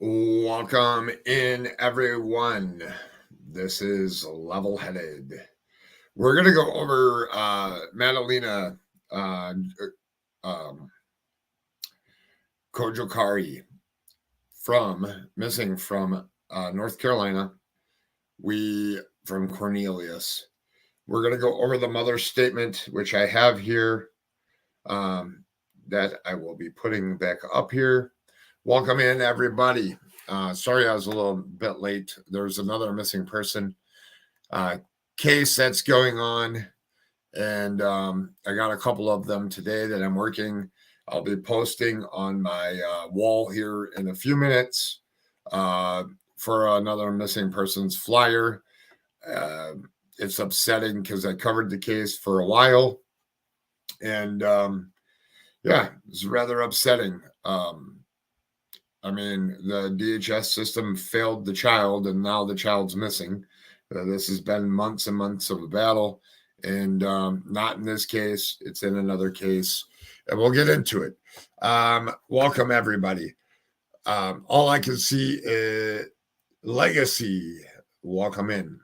Welcome in, everyone. This is Level Headed. We're going to go over Madalina Cojocari missing from North Carolina. From Cornelius. We're going to go over the mother's statement, which I have here, that I will be putting back up here. Welcome in, everybody. Sorry I was a little bit late. There's another missing person case that's going on, and I got a couple of them today that I'm working. I'll be posting on my wall here in a few minutes for another missing persons flyer. It's upsetting because I covered the case for a while, and it's rather upsetting. I mean, the DHS system failed the child, and now the child's missing. This has been months and months of a battle, and not in this case. It's in another case, and we'll get into it. Welcome, everybody. All I can see is Legacy. Welcome in.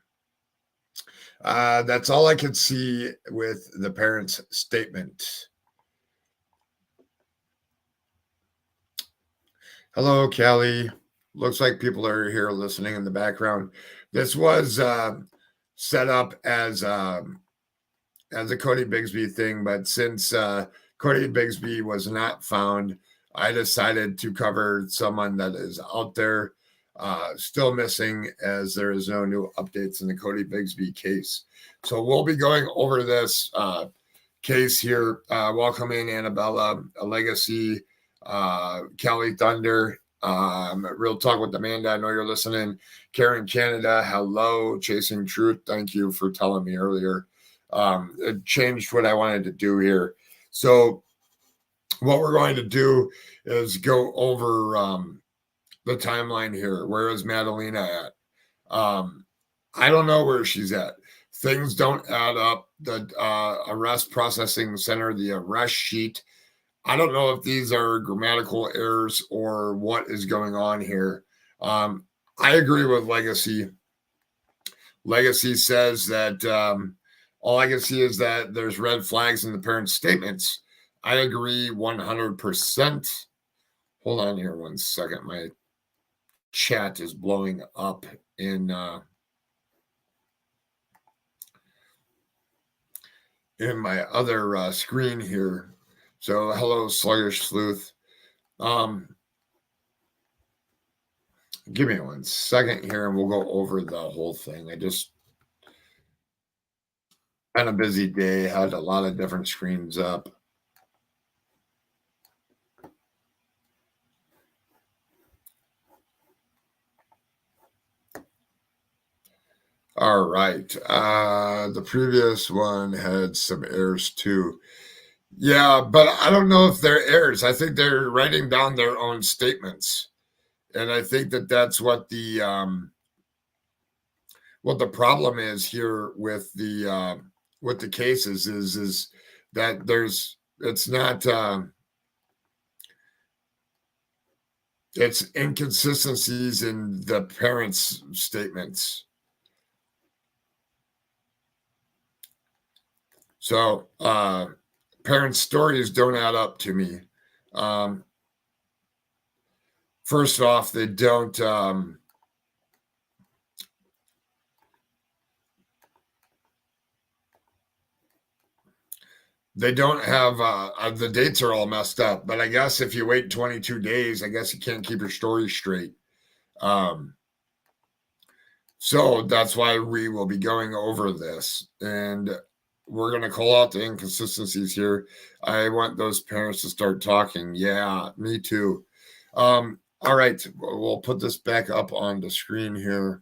That's all I can see with the parents' statement. Hello, Kelly. Looks like people are here listening in the background. This was set up as a Cody Bigsby thing, but since Cody Bigsby was not found, I decided to cover someone that is out there still missing, as there is no new updates in the Cody Bigsby case. So we'll be going over this case here. Welcome in, Annabella, Legacy, Kelly Thunder, Real Talk with Amanda. I know you're listening. Karen Canada, hello. Chasing Truth, thank you for telling me earlier. It changed what I wanted to do here. So what we're going to do is go over the timeline here. Where is Madalina at? I don't know where she's at. Things don't add up. The arrest processing center, the arrest sheet, I don't know if these are grammatical errors or what is going on here. I agree with Legacy. Legacy says that all I can see is that there's red flags in the parents' statements. I agree 100%. Hold on here one second. My chat is blowing up in my other screen here. So, hello, Sluggish Sleuth. Give me 1 second here, and we'll go over the whole thing. I just had a busy day, had a lot of different screens up. All right. The previous one had some errors too. Yeah, but I don't know if they're errors. I think they're writing down their own statements. And I think that that's what the problem is here with the cases is that it's inconsistencies in the parents' statements. So parents' stories don't add up to me. First off, they don't have the dates are all messed up, but I guess if you wait 22 days, I guess you can't keep your story straight. So that's why we will be going over this, and we're going to call out the inconsistencies here. I want those parents to start talking. Yeah, me too. All right, we'll put this back up on the screen here.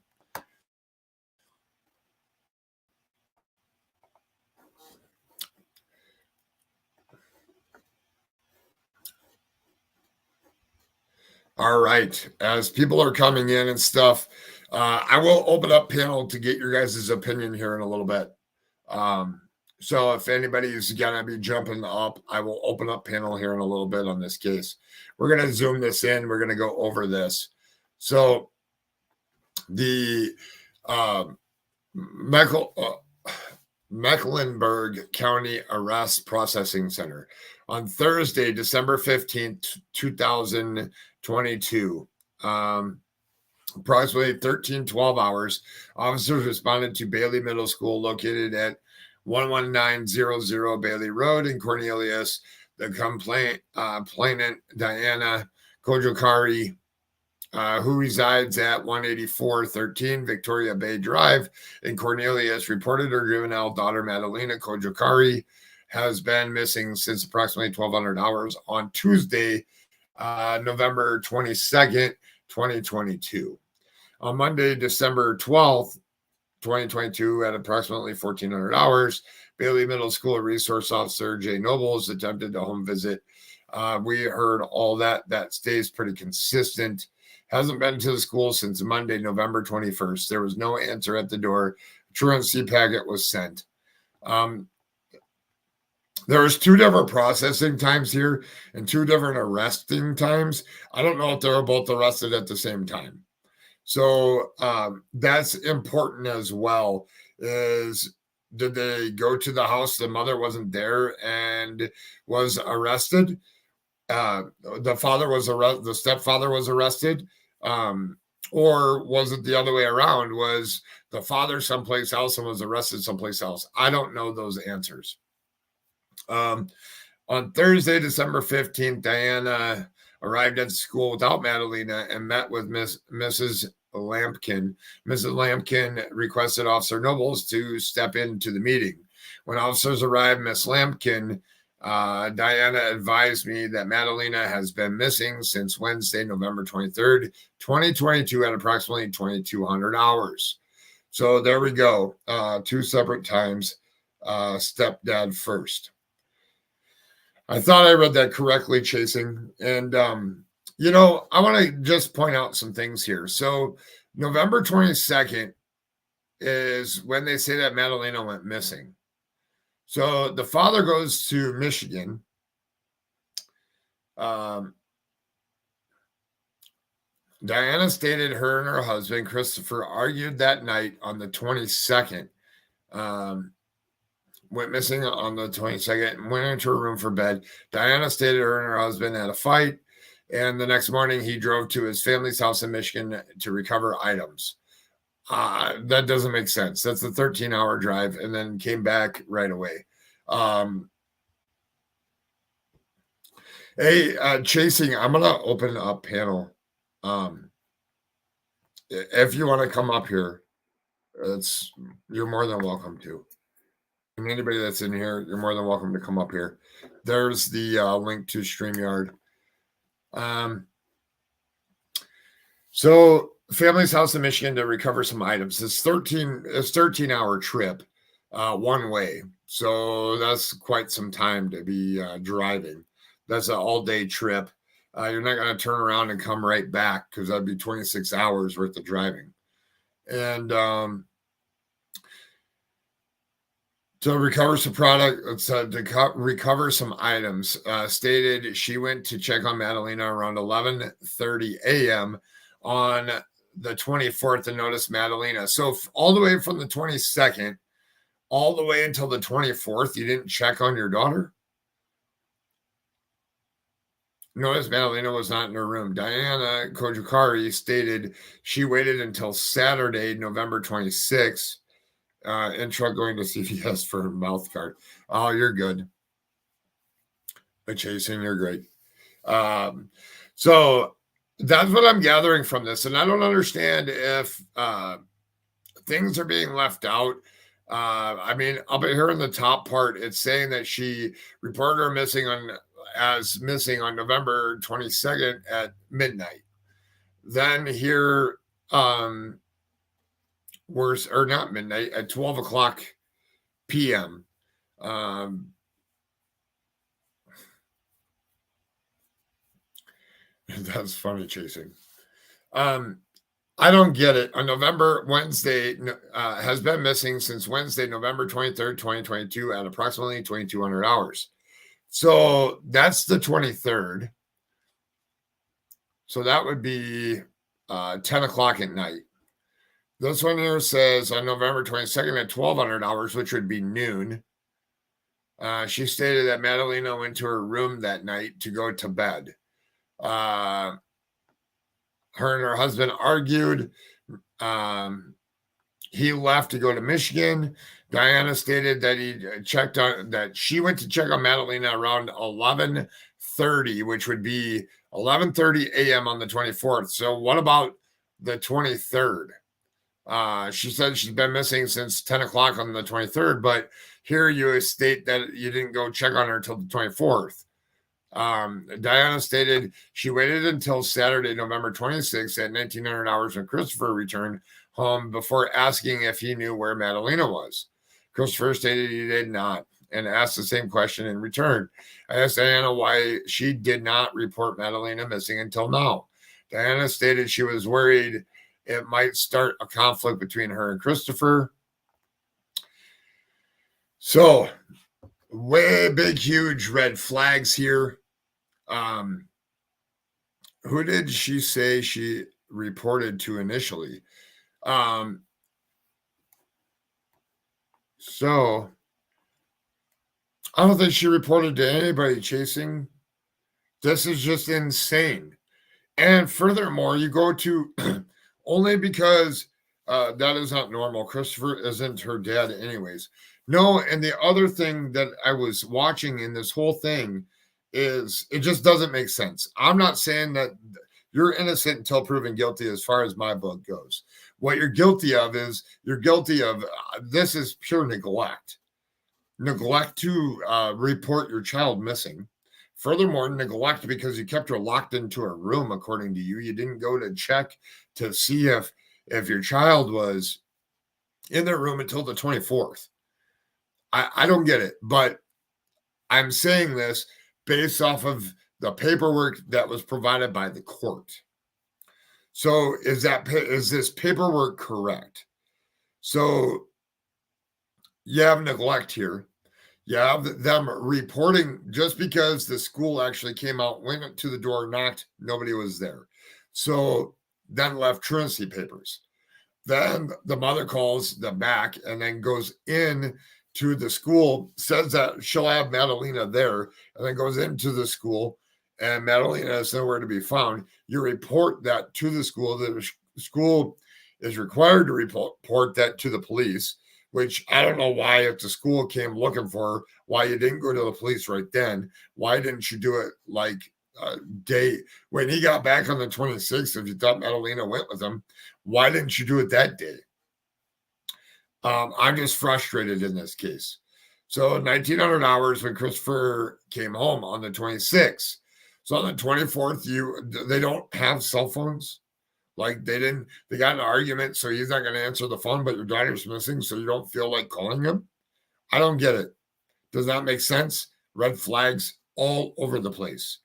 All right, as people are coming in and stuff, I will open up panel to get your guys' opinion here in a little bit. So if anybody's going to be jumping up, I will open up panel here in a little bit on this case. We're going to zoom this in. We're going to go over this. So the Mecklenburg County Arrest Processing Center on Thursday, December 15th, 2022. Approximately 13:12 hours, officers responded to Bailey Middle School located at 11900 Bailey Road in Cornelius. The complainant, Diana Cojocari, who resides at 18413 Victoria Bay Drive in Cornelius, reported her juvenile daughter, Madalina Cojocari, has been missing since approximately 1200 hours on Tuesday, November 22nd, 2022. On Monday, December 12th, 2022, at approximately 1400 hours, Bailey Middle School Resource Officer Jay Nobles attempted a home visit. We heard all that. That stays pretty consistent. Hasn't been to the school since Monday, November 21st. There was no answer at the door. Truancy packet was sent. There was 2 different processing times here and 2 different arresting times. I don't know if they were both arrested at the same time. So that's important as well. Is did they go to the house? The mother wasn't there and was arrested. The father was arrested. The stepfather was arrested. Or was it the other way around? Was the father someplace else and was arrested someplace else? I don't know those answers. On Thursday, December 15th, Diana arrived at the school without Madalina and met with Mrs. Lampkin. Mrs. Lampkin requested Officer Nobles to step into the meeting. When officers arrived, Miss Lampkin, Diana advised me that Madalina has been missing since Wednesday, November 23rd, 2022 at approximately 2200 hours. So there we go. 2 separate times. Stepdad first. I thought I read that correctly, Chasing. And, I want to just point out some things here. So November 22nd is when they say that Madalina went missing. So the father goes to Michigan. Diana stated her and her husband, Christopher, argued that night on the 22nd. Went missing on the 22nd and went into her room for bed. Diana stated her and her husband had a fight. And the next morning, he drove to his family's house in Michigan to recover items. That doesn't make sense. That's a 13-hour drive and then came back right away. Chasing, I'm going to open up panel. If you want to come up here, you're more than welcome to. And anybody that's in here, you're more than welcome to come up here. There's the link to StreamYard. So family's house in Michigan to recover some items. It's 13-hour trip one way. So that's quite some time to be driving. That's an all-day trip. You're not going to turn around and come right back because that'd be 26 hours worth of driving. And to recover some product, to recover some items, stated she went to check on Madalina around 11:30 a.m. on the 24th and noticed Madalina. So all the way from the 22nd, all the way until the 24th, you didn't check on your daughter? Noticed Madalina was not in her room. Diana Cojocari stated she waited until Saturday, November 26th, in truck going to CVS for a mouth guard. Oh, you're good. But Chasing, you're great. So that's what I'm gathering from this. And I don't understand if things are being left out. I mean, up here in the top part, it's saying that she reported her missing on November 22nd at midnight. Then here, not midnight, at 12 o'clock p.m. That's funny, Chasing. I don't get it. On Wednesday has been missing since Wednesday, November 23rd, 2022 at approximately 2200 hours. So that's the 23rd. So that would be 10 o'clock at night. This one here says on November 22nd at 1200 hours, which would be noon. She stated that Madalina went to her room that night to go to bed. Her and her husband argued. He left to go to Michigan. Diana stated that she went to check on Madalina around 11:30, which would be 11:30 a.m. on the 24th. So what about the 23rd? She said she's been missing since 10 o'clock on the 23rd, but here you state that you didn't go check on her till the 24th. Diana stated she waited until Saturday, November 26th at 1900 hours when Christopher returned home before asking if he knew where Madalina was. Christopher stated he did not and asked the same question in return. I asked Diana why she did not report Madalina missing until now. Diana stated she was worried it might start a conflict between her and Christopher. So, way big, huge red flags here. Who did she say she reported to initially? So, I don't think she reported to anybody chasing. This is just insane. And furthermore, you go to only because that is not normal. Christopher isn't her dad, anyways. No, and the other thing that I was watching in this whole thing is it just doesn't make sense. I'm not saying that you're innocent until proven guilty as far as my book goes. What you're guilty of is this is pure neglect. Neglect to report your child missing. Furthermore, neglect because you kept her locked into a room, according to you. You didn't go to check to see if your child was in their room until the 24th. I don't get it, but I'm saying this based off of the paperwork that was provided by the court. So is this paperwork correct? So you have neglect here. You have them reporting just because the school actually came out, went to the door, knocked, nobody was there. So then left truancy papers. Then the mother calls them back and then goes in to the school, says that she'll have Madalina there, and then goes into the school, and Madalina is nowhere to be found. You report that to the school. The school is required to report that to the police, which I don't know why, if the school came looking for her, why you didn't go to the police right then. Why didn't you do it like a day when he got back on the 26th? If you thought Madalina went with him, why didn't you do it that day? I'm just frustrated in this case. So 1900 hours when Christopher came home on the 26th. So on the 24th, they don't have cell phones. Like they got an argument, so he's not going to answer the phone, but your daughter's missing, so you don't feel like calling him. I don't get it. Does that make sense? Red flags all over the place.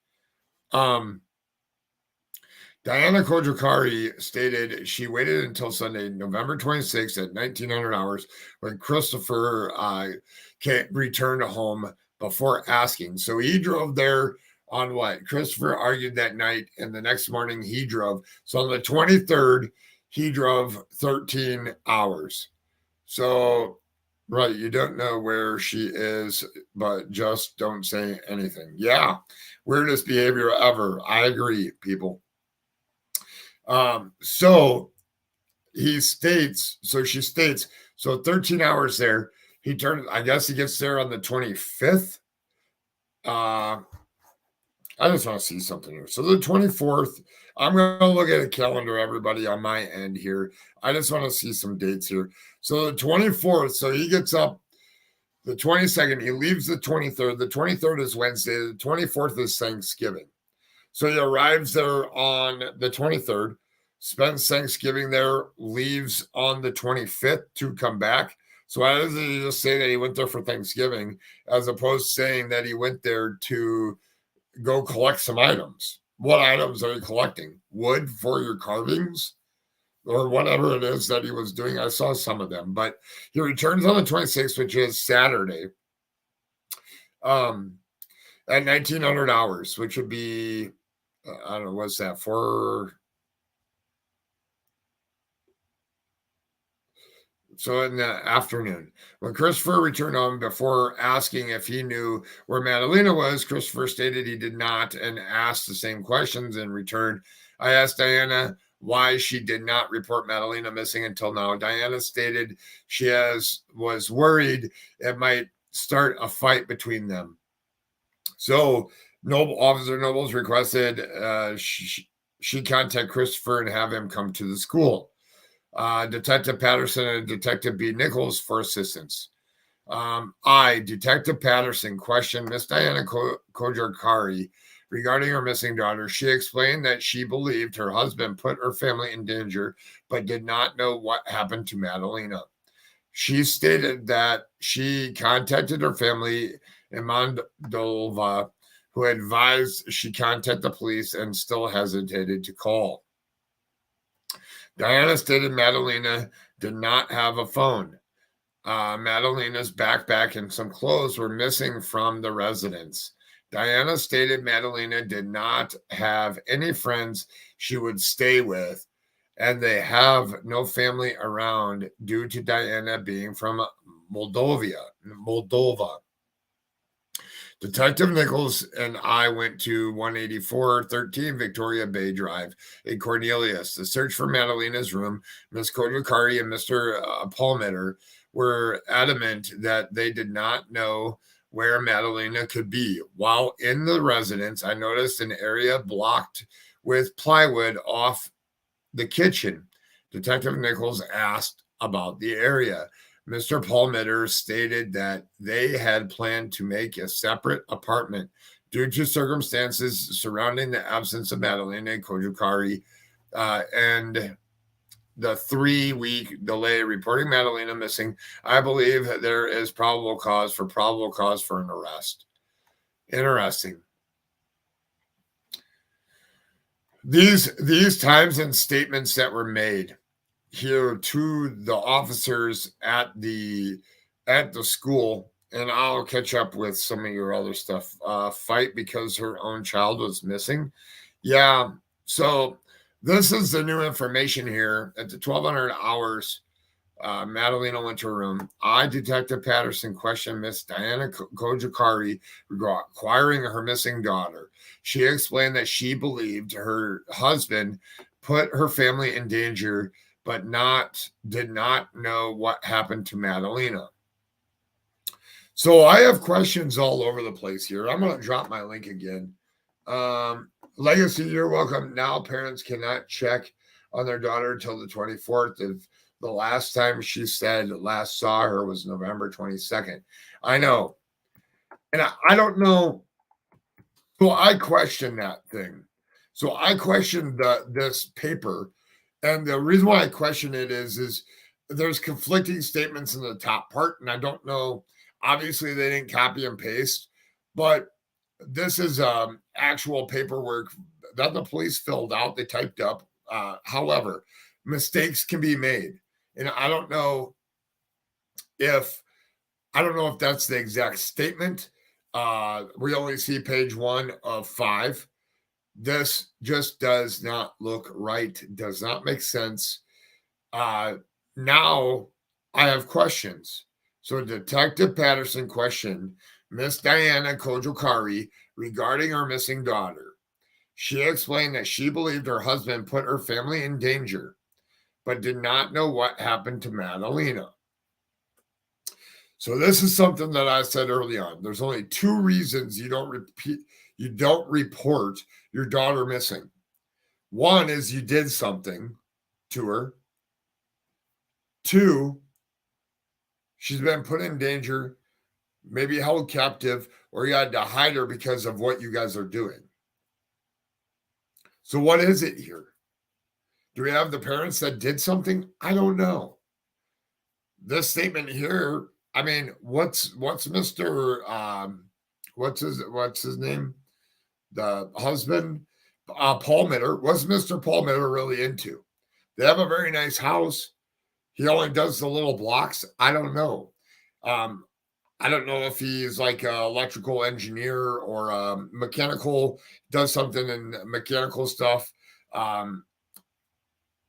Diana Cojocari stated she waited until Sunday, November 26th at 1900 hours when Christopher returned home before asking. So he drove there on what? Christopher argued that night, and the next morning he drove. So on the 23rd, he drove 13 hours. So, right, you don't know where she is, but just don't say anything. Yeah, weirdest behavior ever. I agree, people. So she states, so 13 hours there. I guess he gets there on the 25th. I just want to see something here. So the 24th, I'm going to look at a calendar, everybody, on my end here. I just want to see some dates here. So the 24th, so he gets up the 22nd, he leaves the 23rd. The 23rd is Wednesday. The 24th is Thanksgiving. So he arrives there on the 23rd, spends Thanksgiving there, leaves on the 25th to come back. So why doesn't he just say that he went there for Thanksgiving as opposed to saying that he went there to go collect some items? What items are you collecting? Wood for your carvings or whatever it is that he was doing. I saw some of them, but he returns on the 26th, which is Saturday, at 1900 hours, which would be, I don't know, what's that, 4 So in the afternoon, when Christopher returned home, before asking if he knew where Madalina was, Christopher stated he did not and asked the same questions in return. I asked Diana why she did not report Madalina missing until now. Diana stated she was worried it might start a fight between them. So Officer Nobles requested she contact Christopher and have him come to the school. Detective Patterson and Detective B. Nichols for assistance. Detective Patterson, questioned Miss Diana Cojocari regarding her missing daughter. She explained that she believed her husband put her family in danger, but did not know what happened to Madalina. She stated that she contacted her family in Moldova, who advised she contact the police and still hesitated to call. Diana stated Madalina did not have a phone. Madalina's backpack and some clothes were missing from the residence. Diana stated Madalina did not have any friends she would stay with, and they have no family around due to Diana being from Moldova. Detective Nichols and I went to 18413 Victoria Bay Drive in Cornelius. The search for Madalina's room, Miss Cojocari and Mr. Palmiter were adamant that they did not know where Madalina could be. While in the residence, I noticed an area blocked with plywood off the kitchen. Detective Nichols asked about the area. Mr. Palmiter stated that they had planned to make a separate apartment due to circumstances surrounding the absence of Madalina Cojocari and the 3-week delay reporting Madalina missing. I believe there is probable cause for an arrest. Interesting. These times and statements that were made here to the officers at the school, and I'll catch up with some of your other stuff. Fight because her own child was missing. Yeah. So this is the new information here at the 1200 hours. Madalina went to her room. Detective Patterson, questioned Miss Diana Cojocari regarding acquiring her missing daughter. She explained that she believed her husband put her family in danger, but did not know what happened to Madalina. So I have questions all over the place here. I'm going to drop my link again. Legacy, you're welcome. Now parents cannot check on their daughter until the 24th. If the last time she said last saw her was November 22nd. I know. And I don't know. So I question that thing. So I question this paper. And the reason why I question it is there's conflicting statements in the top part. And I don't know. Obviously, they didn't copy and paste. But this is actual paperwork that the police filled out. They typed up. However, mistakes can be made. And I don't know if that's the exact statement. We only see page 1 of 5. This just does not look right. Does not make sense. Now I have questions. So Detective Patterson questioned Miss Diana Cojocari regarding her missing daughter. She explained that she believed her husband put her family in danger, but did not know what happened to Madalina. So this is something that I said early on. There's only 2 reasons you don't report your daughter missing. One is you did something to her. 2, she's been put in danger, maybe held captive, or you had to hide her because of what you guys are doing. So what is it here? Do we have the parents that did something? I don't know. This statement here, I mean, what's Mr. What's his name? The husband, Palmiter. What's Mr. Palmiter really into? They have a very nice house. He only does the little blocks. I don't know. I don't know if he's like an electrical engineer or mechanical, does something in mechanical stuff.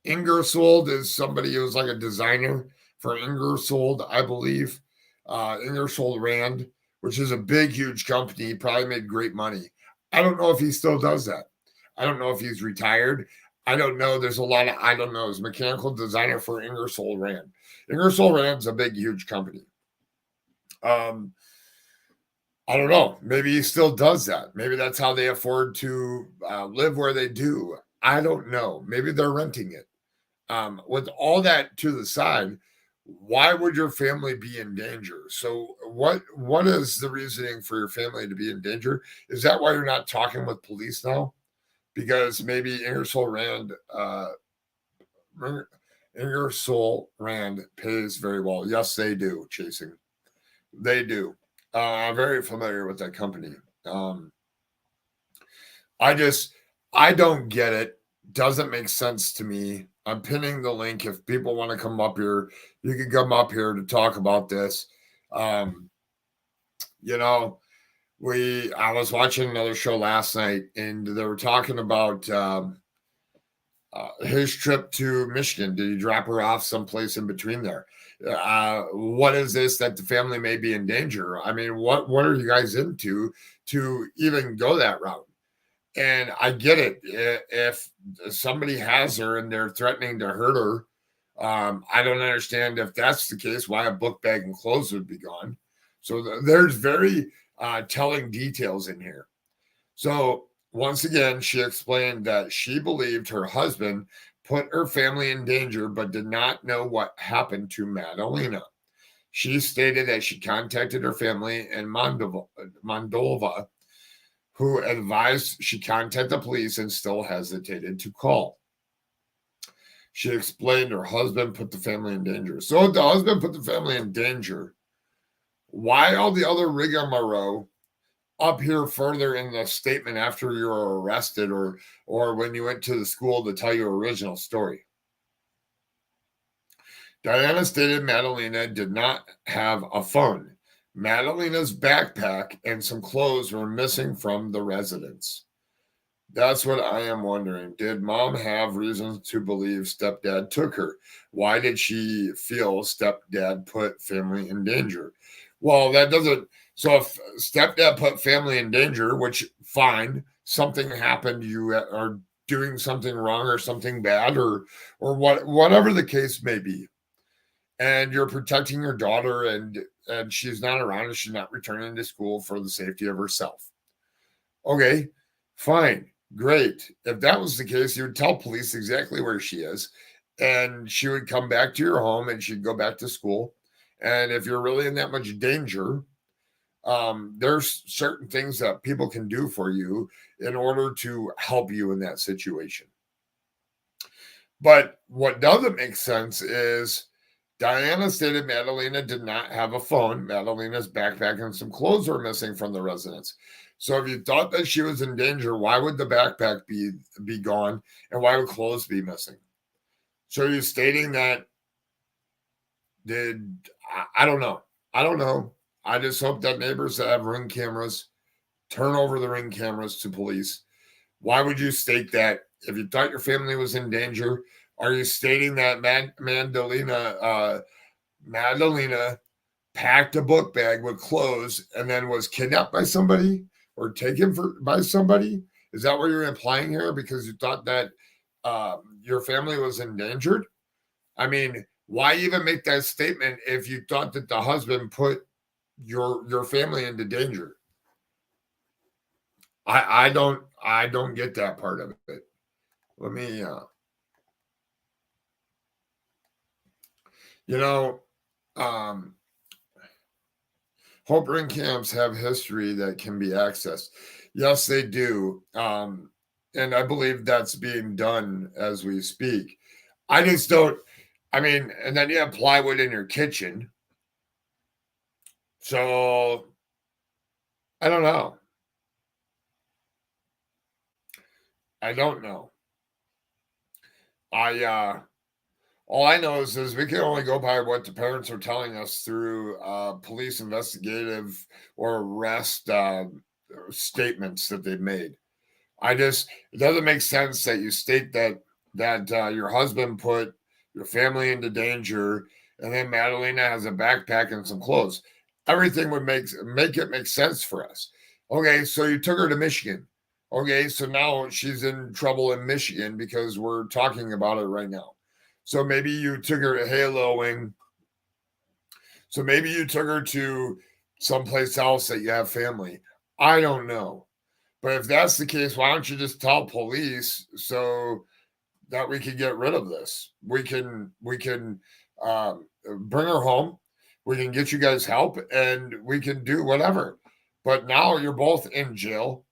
Ingersoll is somebody who's like a designer for Ingersoll, I believe. Ingersoll Rand, which is a big, huge company. He probably made great money. I don't know if he still does that. I don't know if he's retired. I don't know. There's a lot of I don't know. He's mechanical designer for Ingersoll Rand. Ingersoll Rand's a big, huge company. I don't know. Maybe he still does that. Maybe that's how they afford to live where they do. I don't know. Maybe they're renting it. With all that to the side, why would your family be in danger? So what is the reasoning for your family to be in danger? Is that why you're not talking with police now? Because maybe Ingersoll Rand pays very well. Yes, they do, chasing. They do. I'm very familiar with that company. Um, I don't get it. Doesn't make sense to me. I'm pinning the link. If people want to come up here, you can come up here to talk about this. Um, you know, I was watching another show last night, and they were talking about his trip to Michigan. Did he drop her off someplace in between there? What is this that the family may be in danger? I mean, what are you guys into to even go that route? And I get it. If somebody has her and they're threatening to hurt her, I don't understand if that's the case, why a book bag and clothes would be gone. So there's very telling details in here. So once again, she explained that she believed her husband put her family in danger, but did not know what happened to Madalina. She stated that she contacted her family in Moldova, who advised she contact the police and still hesitated to call. She explained her husband put the family in danger. So if the husband put the family in danger, why all the other rigmarole up here further in the statement after you were arrested or when you went to the school to tell your original story? Diana stated Madalina did not have a phone. Madalina's backpack and some clothes were missing from the residence. That's what I am wondering. Did mom have reasons to believe stepdad took her? Why did she feel stepdad put family in danger? Well, that doesn't. So if stepdad put family in danger, which fine, something happened, you are doing something wrong or something bad or whatever the case may be, and you're protecting your daughter and she's not around and she's not returning to school for the safety of herself. Okay, fine. Great. If that was the case, you would tell police exactly where she is, and she would come back to your home and she'd go back to school. And if you're really in that much danger, there's certain things that people can do for you in order to help you in that situation. But what doesn't make sense is Diana stated Madalina did not have a phone. Madalina's backpack and some clothes were missing from the residence. So if you thought that she was in danger, why would the backpack be gone and why would clothes be missing? So you're stating that I don't know. I don't know. I just hope that neighbors that have ring cameras turn over the ring cameras to police. Why would you state that? If you thought your family was in danger, are you stating that Madalina packed a book bag with clothes and then was kidnapped by somebody or taken by somebody? Is that what you're implying here? Because you thought that your family was endangered? I mean, why even make that statement if you thought that the husband put your family into danger? I don't get that part of it. Let me you know, um Hope ring camps have history that can be accessed. Yes, they do. And I believe that's being done as we speak. I just don't, I mean, and then you have plywood in your kitchen. So I don't know. I don't know. All I know is we can only go by what the parents are telling us through police investigative or arrest statements that they've made. It doesn't make sense that you state that your husband put your family into danger and then Madalina has a backpack and some clothes. Everything would make it make sense for us. Okay, so you took her to Michigan. Okay, so now she's in trouble in Michigan because we're talking about it right now. So maybe you took her to haloing. So maybe you took her to someplace else that you have family. I don't know. But if that's the case, why don't you just tell police so that we can get rid of this? We can bring her home. We can get you guys help, and we can do whatever. But now you're both in jail.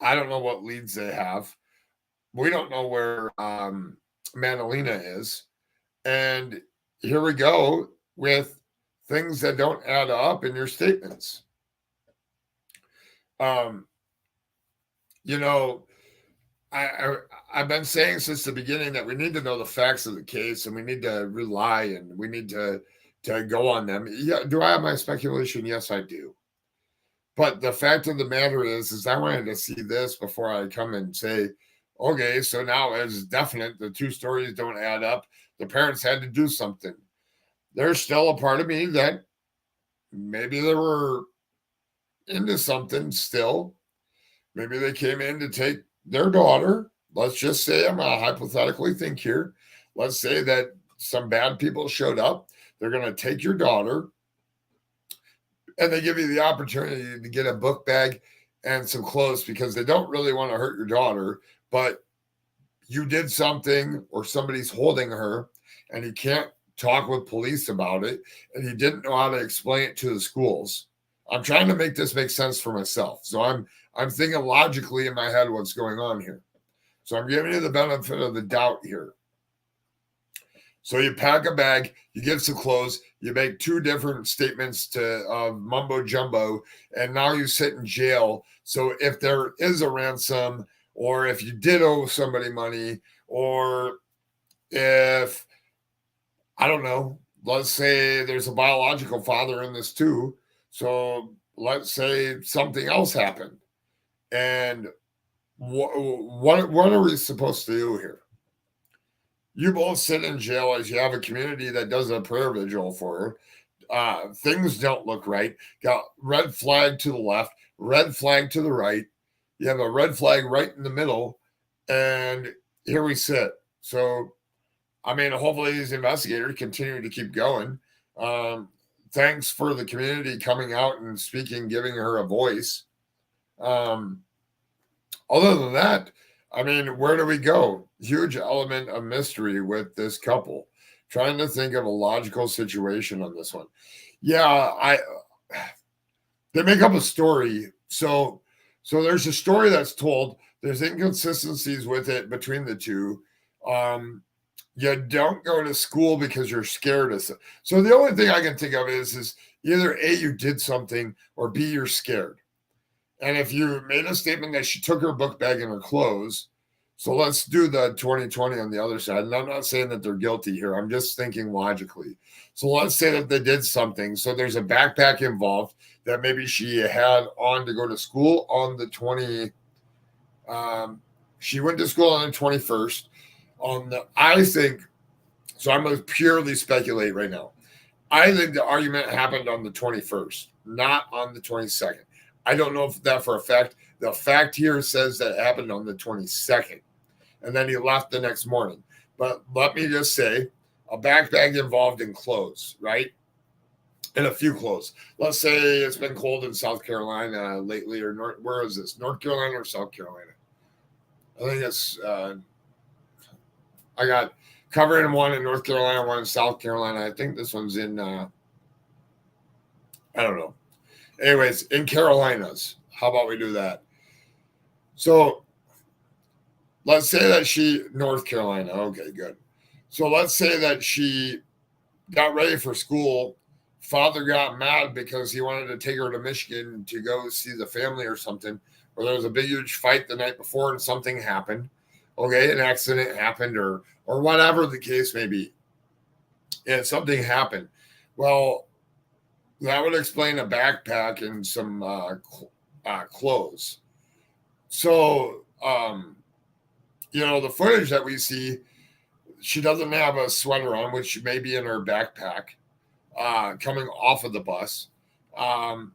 I don't know what leads they have. We don't know where Madalina is, and here we go with things that don't add up in your statements. You know, I've been saying since the beginning that we need to know the facts of the case, and we need to rely, and we need to go on them. Yeah, do I have my speculation? Yes, I do. But the fact of the matter is I wanted to see this before I come and say, okay, so now it's definite. The two stories don't add up. The parents had to do something. There's still a part of me that maybe they were into something still. Maybe they came in to take their daughter. Let's just say, I'm going to hypothetically think here. Let's say that some bad people showed up. They're going to take your daughter, and they give you the opportunity to get a book bag and some clothes because they don't really want to hurt your daughter, but you did something or somebody's holding her and you can't talk with police about it, and you didn't know how to explain it to the schools. I'm trying to make this make sense for myself. So I'm thinking logically in my head what's going on here. So I'm giving you the benefit of the doubt here. So you pack a bag, you get some clothes, you make two different statements to mumbo jumbo, and now you sit in jail. So if there is a ransom, or if you did owe somebody money, or if, I don't know, let's say there's a biological father in this too. So let's say something else happened. And what are we supposed to do here? You both sit in jail as you have a community that does a prayer vigil for her. Things don't look right. Got red flag to the left, red flag to the right. You have a red flag right in the middle, and here we sit. So, I mean, hopefully these investigators continue to keep going. Thanks for the community coming out and speaking, giving her a voice. Other than that, I mean, where do we go? Huge element of mystery with this couple. Trying to think of a logical situation on this one. Yeah, they make up a story. So there's a story that's told. There's inconsistencies with it between the two. You don't go to school because you're scared of stuff. So the only thing I can think of is either A, you did something, or B, you're scared. And if you made a statement that she took her book bag and her clothes, so let's do the 2020 on the other side. And I'm not saying that they're guilty here. I'm just thinking logically. So let's say that they did something. So there's a backpack involved that maybe she had on to go to school on the 20. She went to school on the 21st. I think, so I'm going to purely speculate right now. I think the argument happened on the 21st, not on the 22nd. I don't know if that for a fact. The fact here says that it happened on the 22nd, and then he left the next morning. But let me just say, a backpack involved in clothes, right? And a few clothes. Let's say it's been cold in South Carolina lately, or where is this? North Carolina or South Carolina? I think it's, I got covered in one in North Carolina, one in South Carolina. I think this one's in, I don't know. Anyways, in Carolinas, how about we do that? So let's say that North Carolina. Okay, good. So let's say that she got ready for school. Father got mad because he wanted to take her to Michigan to go see the family or something. Or there was a big, huge fight the night before and something happened. Okay, an accident happened or whatever the case may be. And something happened. Well, that would explain a backpack and some clothes. So, the footage that we see, she doesn't have a sweater on, which may be in her backpack, coming off of the bus. I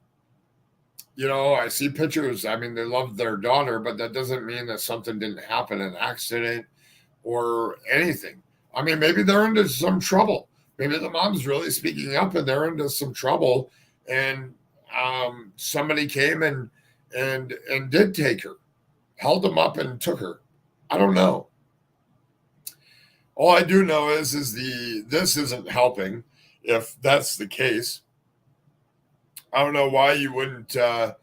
see pictures. I mean, they love their daughter, but that doesn't mean that something didn't happen, an accident or anything. I mean, maybe they're into some trouble. Maybe the mom's really speaking up and they're into some trouble, and somebody came and did take her, held them up and took her. I don't know. All I do know is this isn't helping. If that's the case, I don't know why you wouldn't. I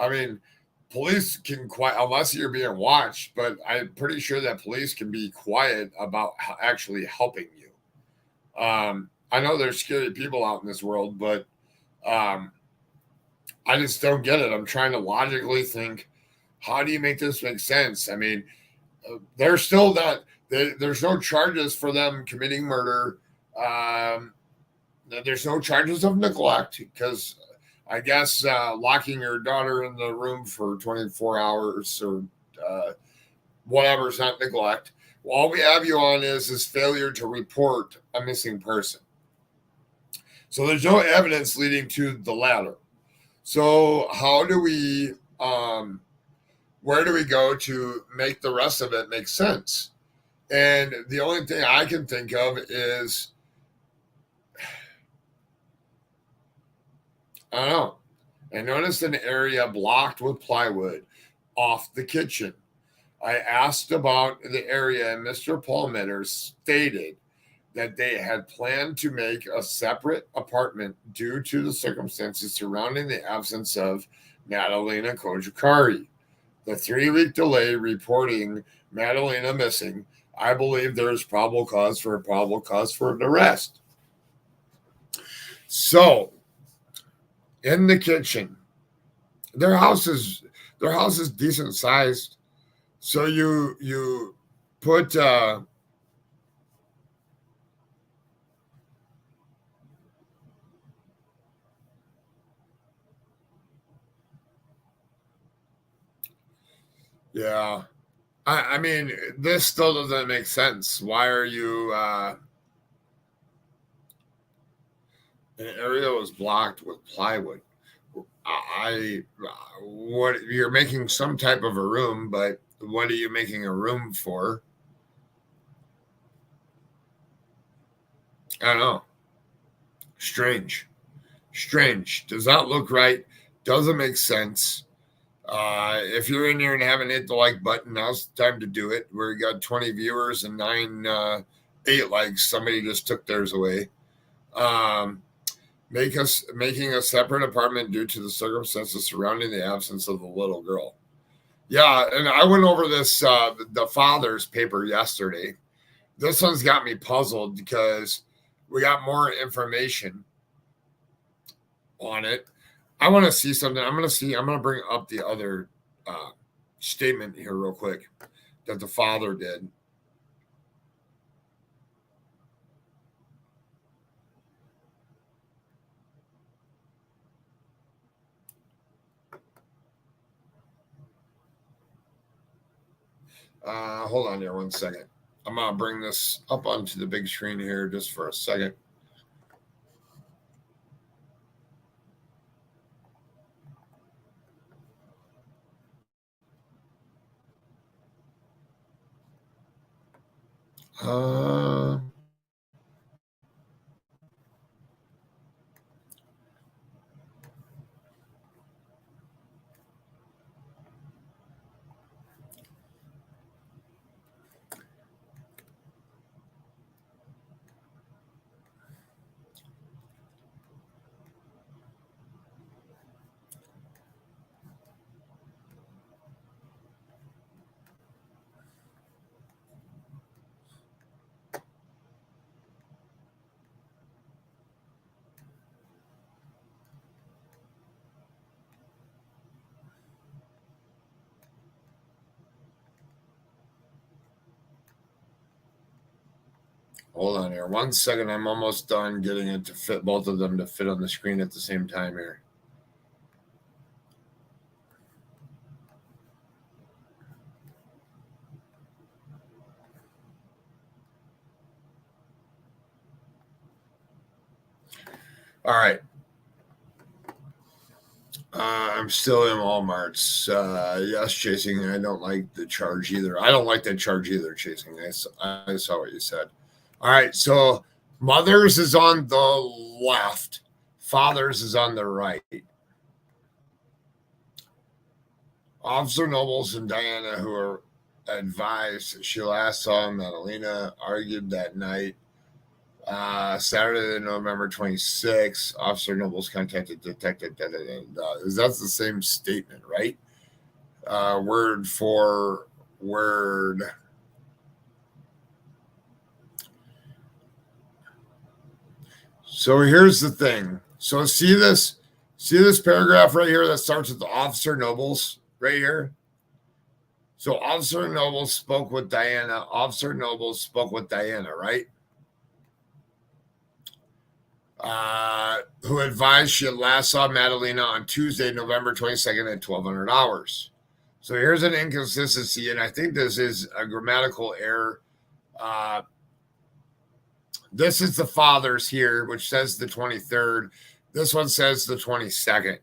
mean, police can quiet unless you're being watched, but I'm pretty sure that police can be quiet about actually helping you. I know there's scary people out in this world, but I just don't get it. I'm trying to logically think, how do you make this make sense? I mean, they're still not. There's no charges for them committing murder. There's no charges of neglect because I guess locking your daughter in the room for 24 hours or whatever is not neglect. All we have you on is failure to report a missing person. So there's no evidence leading to the latter. So how do we, where do we go to make the rest of it make sense? And the only thing I can think of is, I don't know. I noticed an area blocked with plywood off the kitchen. I asked about the area, and Mr. Palmiter stated that they had planned to make a separate apartment due to the circumstances surrounding the absence of Madalina Cojocari. The 3-week delay reporting Madalina missing, I believe there is probable cause for an arrest. So, in the kitchen, their house is decent sized. So you put yeah. I mean, this still doesn't make sense. Why are you an area was blocked with plywood? What you're making some type of a room, but what are you making a room for? I don't know. Strange. Does not look right. Doesn't make sense. If you're in here and haven't hit the like button, now's the time to do it. We got 20 viewers and 8 likes. Somebody just took theirs away. Making a separate apartment due to the circumstances surrounding the absence of the little girl. Yeah, and I went over this the father's paper yesterday. This one's got me puzzled because we got more information on it. I want to see something. I'm going to bring up the other statement here real quick that the father did. Hold on here 1 second. I'm going to bring this up onto the big screen here just for a second. Hold on here 1 second. I'm almost done getting it to fit both of them to fit on the screen at the same time here. All right. I'm still in Walmart's. Yes, chasing. I don't like the charge either. I don't like that charge either, chasing. I saw what you said. All right. So Mother's is on the left. Father's is on the right. Officer Nobles and Diana, who are advised she last saw Madalina, argued that night. Saturday, November 26th, Officer Nobles contacted Detective. That's the same statement, right? Word for word. So here's the thing. So see this paragraph right here that starts with the Officer Nobles right here. So Officer Nobles spoke with Diana. Officer Nobles spoke with Diana, right? Who advised she last saw Madalina on Tuesday, November 22nd at 1200 hours. So here's an inconsistency, and I think this is a grammatical error. This is the father's here, which says the 23rd. This one says the 22nd.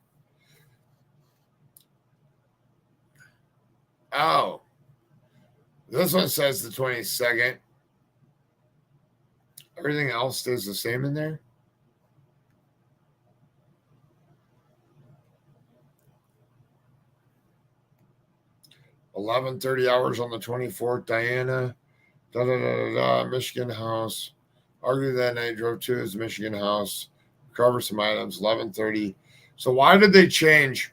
Oh, this one says the 22nd. Everything else stays the same in there. $11:30 hours on the 24th, Diana. Michigan house. Argued that night, drove to his Michigan house, recovered some items, 11:30. So why did they change?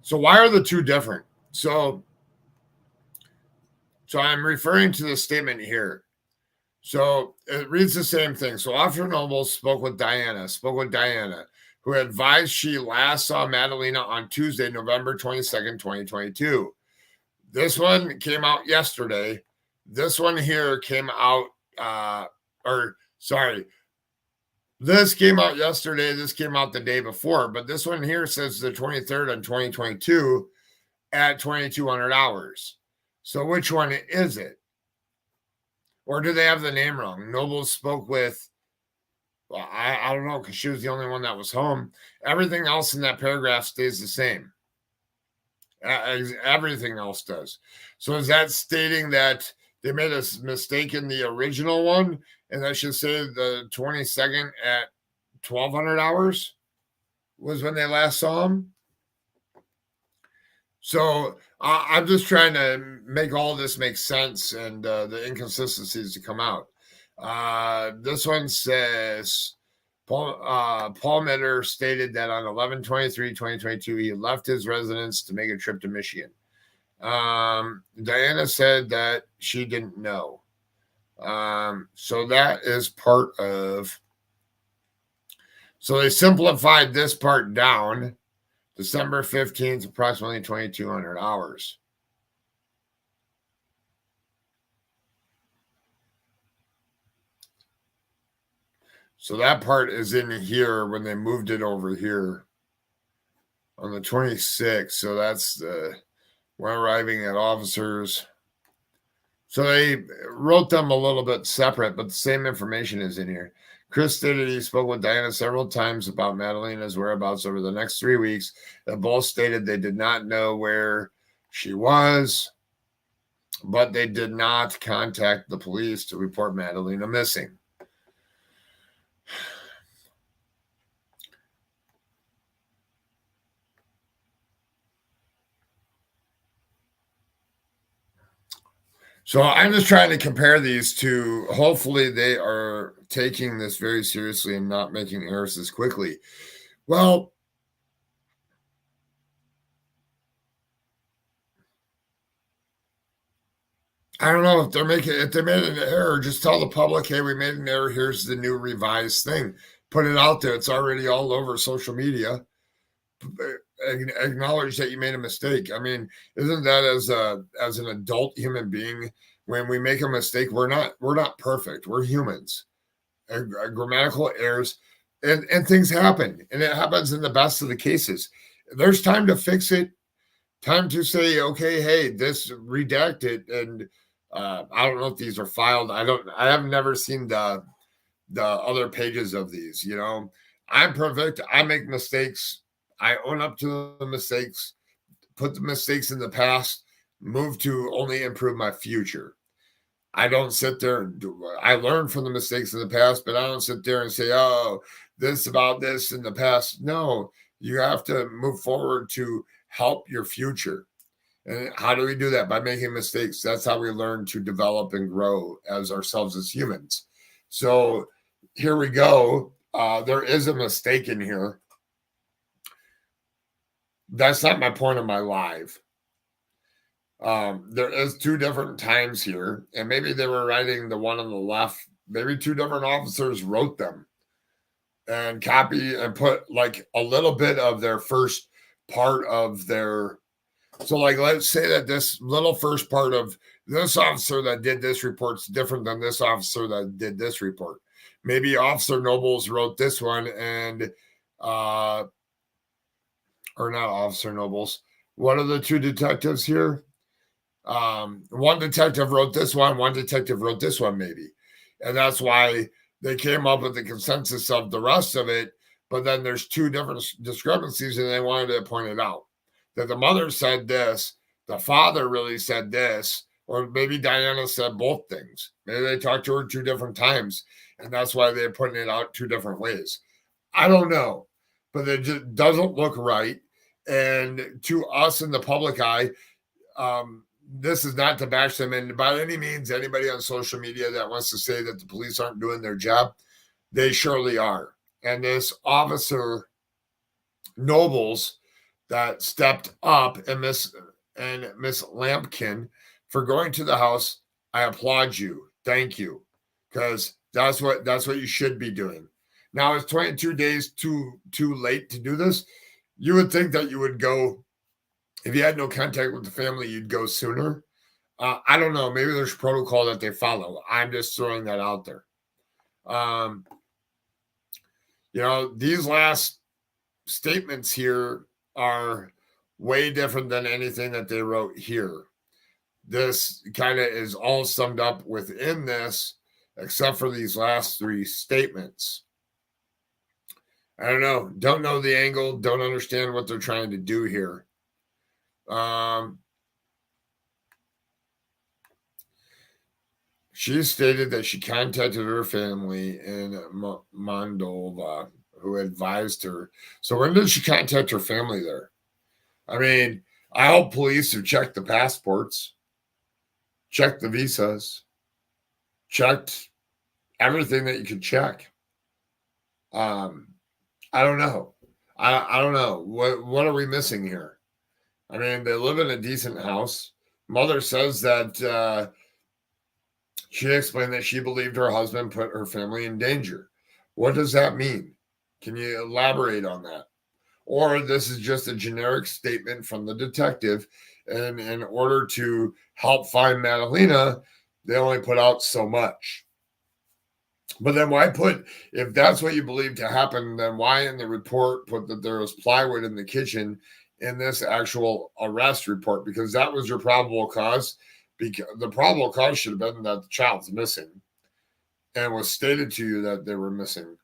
So why are the two different? So I'm referring to the statement here. So it reads the same thing. So Officer Nobles spoke with Diana, who advised she last saw Madalina on Tuesday, November 22nd, 2022. This one came out yesterday. This one here came out, this came out yesterday. This came out the day before, but this one here says the 23rd on 2022 at 2200 hours. So which one is it? Or do they have the name wrong? Nobles spoke with, well, I don't know, because she was the only one that was home. Everything else in that paragraph stays the same. Everything else does. So is that stating that they made a mistake in the original one, and that should say the 22nd at 1200 hours was when they last saw him? So I'm just trying to make all this make sense and the inconsistencies to come out. This one says Palmiter stated that on 11/23/2022 he left his residence to make a trip to Michigan. Diana said that she didn't know. So that is part of. So they simplified this part down. December 15th, approximately 2200 hours. So that part is in here when they moved it over here on the 26th. So that's when arriving at officers. So they wrote them a little bit separate, but the same information is in here. Chris stated he spoke with Diana several times about Madalina's whereabouts over the next 3 weeks. That both stated they did not know where she was, but they did not contact the police to report Madalina missing. So I'm just trying to compare these two. Hopefully they are taking this very seriously and not making errors this quickly. Well, I don't know if they made an error, just tell the public, hey, we made an error. Here's the new revised thing. Put it out there. It's already all over social media. Acknowledge that you made a mistake. I mean, isn't that as an adult human being, when we make a mistake, we're not perfect. We're humans. Grammatical errors and things happen, and it happens in the best of the cases. There's time to fix it, time to say, okay, hey, this redacted, and I don't know if these are filed. I have never seen the the other pages of these. You know, I'm perfect. I make mistakes. I own up to the mistakes, put the mistakes in the past, move to only improve my future. I don't sit there and I learn from the mistakes in the past, but I don't sit there and say, oh, this about this in the past. No, you have to move forward to help your future. And how do we do that? By making mistakes. That's how we learn to develop and grow as ourselves as humans. So here we go. There is a mistake in here. That's not my point of my live. There is two different times here, and maybe they were writing the one on the left. Maybe two different officers wrote them and copy and put like a little bit of their first part of their. So, like, let's say that this little first part of this officer that did this report's different than this officer that did this report. Maybe Officer Nobles wrote this one, and or not Officer Nobles. One of the two detectives here. One detective wrote this one detective wrote this one, maybe. And that's why they came up with the consensus of the rest of it. But then there's two different discrepancies, and they wanted to point it out that the mother said this, the father really said this, or maybe Diana said both things. Maybe they talked to her two different times, and that's why they're putting it out two different ways. I don't know, but it just doesn't look right. And to us in the public eye, this is not to bash them, and by any means, anybody on social media that wants to say that the police aren't doing their job, they surely are. And this officer Nobles that stepped up, and Miss Lampkin, for going to the house, I applaud you. Thank you, because that's what you should be doing. Now it's 22 days too late to do this. You would think that you would go. If you had no contact with the family, you'd go sooner. I don't know. Maybe there's protocol that they follow. I'm just throwing that out there. These last statements here are way different than anything that they wrote here. This kind of is all summed up within this, except for these last three statements. I don't know. Don't know the angle. Don't understand what they're trying to do here. She stated that she contacted her family in Moldova, who advised her. So when did she contact her family there? I mean, I hope police have checked the passports, checked the visas, checked everything that you could check. I don't know. I don't know. What are we missing here? I mean, they live in a decent house. Mother says that she explained that she believed her husband put her family in danger. What does that mean? Can you elaborate on that? Or this is just a generic statement from the detective, and in order to help find Madalina, they only put out so much. But then why if that's what you believe to happen, then why in the report put that there was plywood in the kitchen in this actual arrest report? Because that was your probable cause. Because the probable cause should have been that the child's missing and was stated to you that they were missing.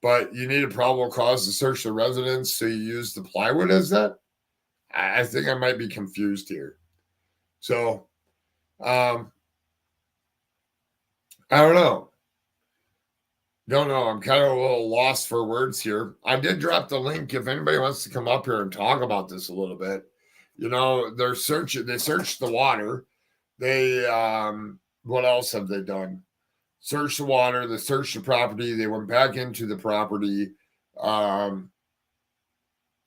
But you need a probable cause to search the residence, so you use the plywood as that? I think I might be confused here. So, I don't know. Don't know. I'm kind of a little lost for words here. I did drop the link if anybody wants to come up here and talk about this a little bit. They searched the water. They, what else have they done? Searched the water. They searched the property. They went back into the property. I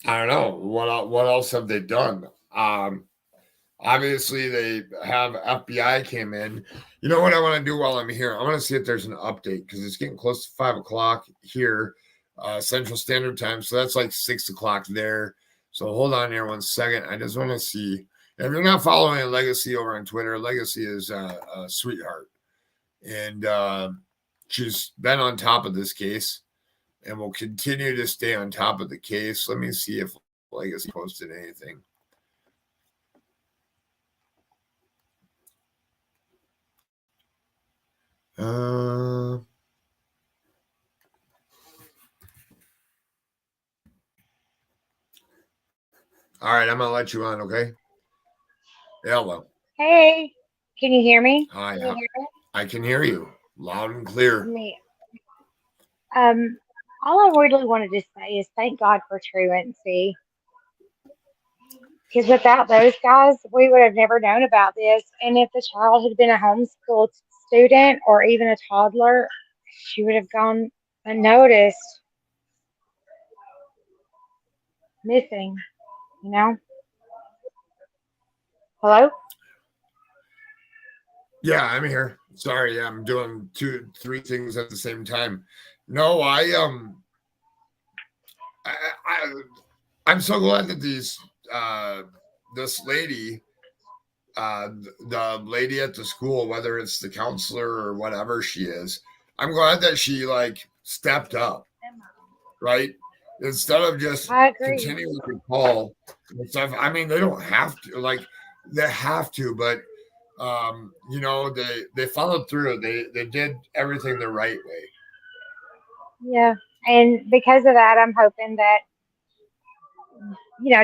don't know. What else have they done? Obviously, they have FBI came in. You know what I want to do while I'm here? I want to see if there's an update because it's getting close to 5 o'clock here, Central Standard Time. So that's like 6 o'clock there. So hold on here 1 second. I just want to see. If you're not following Legacy over on Twitter, Legacy is a sweetheart. And she's been on top of this case and will continue to stay on top of the case. Let me see if Legacy posted anything. All right, I'm gonna let you on. Okay. Hello. Hey, can you hear me? Hi. Can you hear me? I can hear you loud and clear. Me. Um, all I really wanted to say is thank God for truancy. Because without those guys, we would have never known about this. And if the child had been a homeschooled student or even a toddler, she would have gone unnoticed, missing, you know? Hello? Yeah, I'm here. Sorry, I'm doing 3 things at the same time. No, I I'm so glad that this lady, the lady at the school, whether it's the counselor or whatever she is, I'm glad that she like stepped up, right? Instead of just I agree. continuing to call and stuff. I mean, they don't have to, like, they have to, but they followed through. They did everything the right way. Yeah. And because of that, I'm hoping that,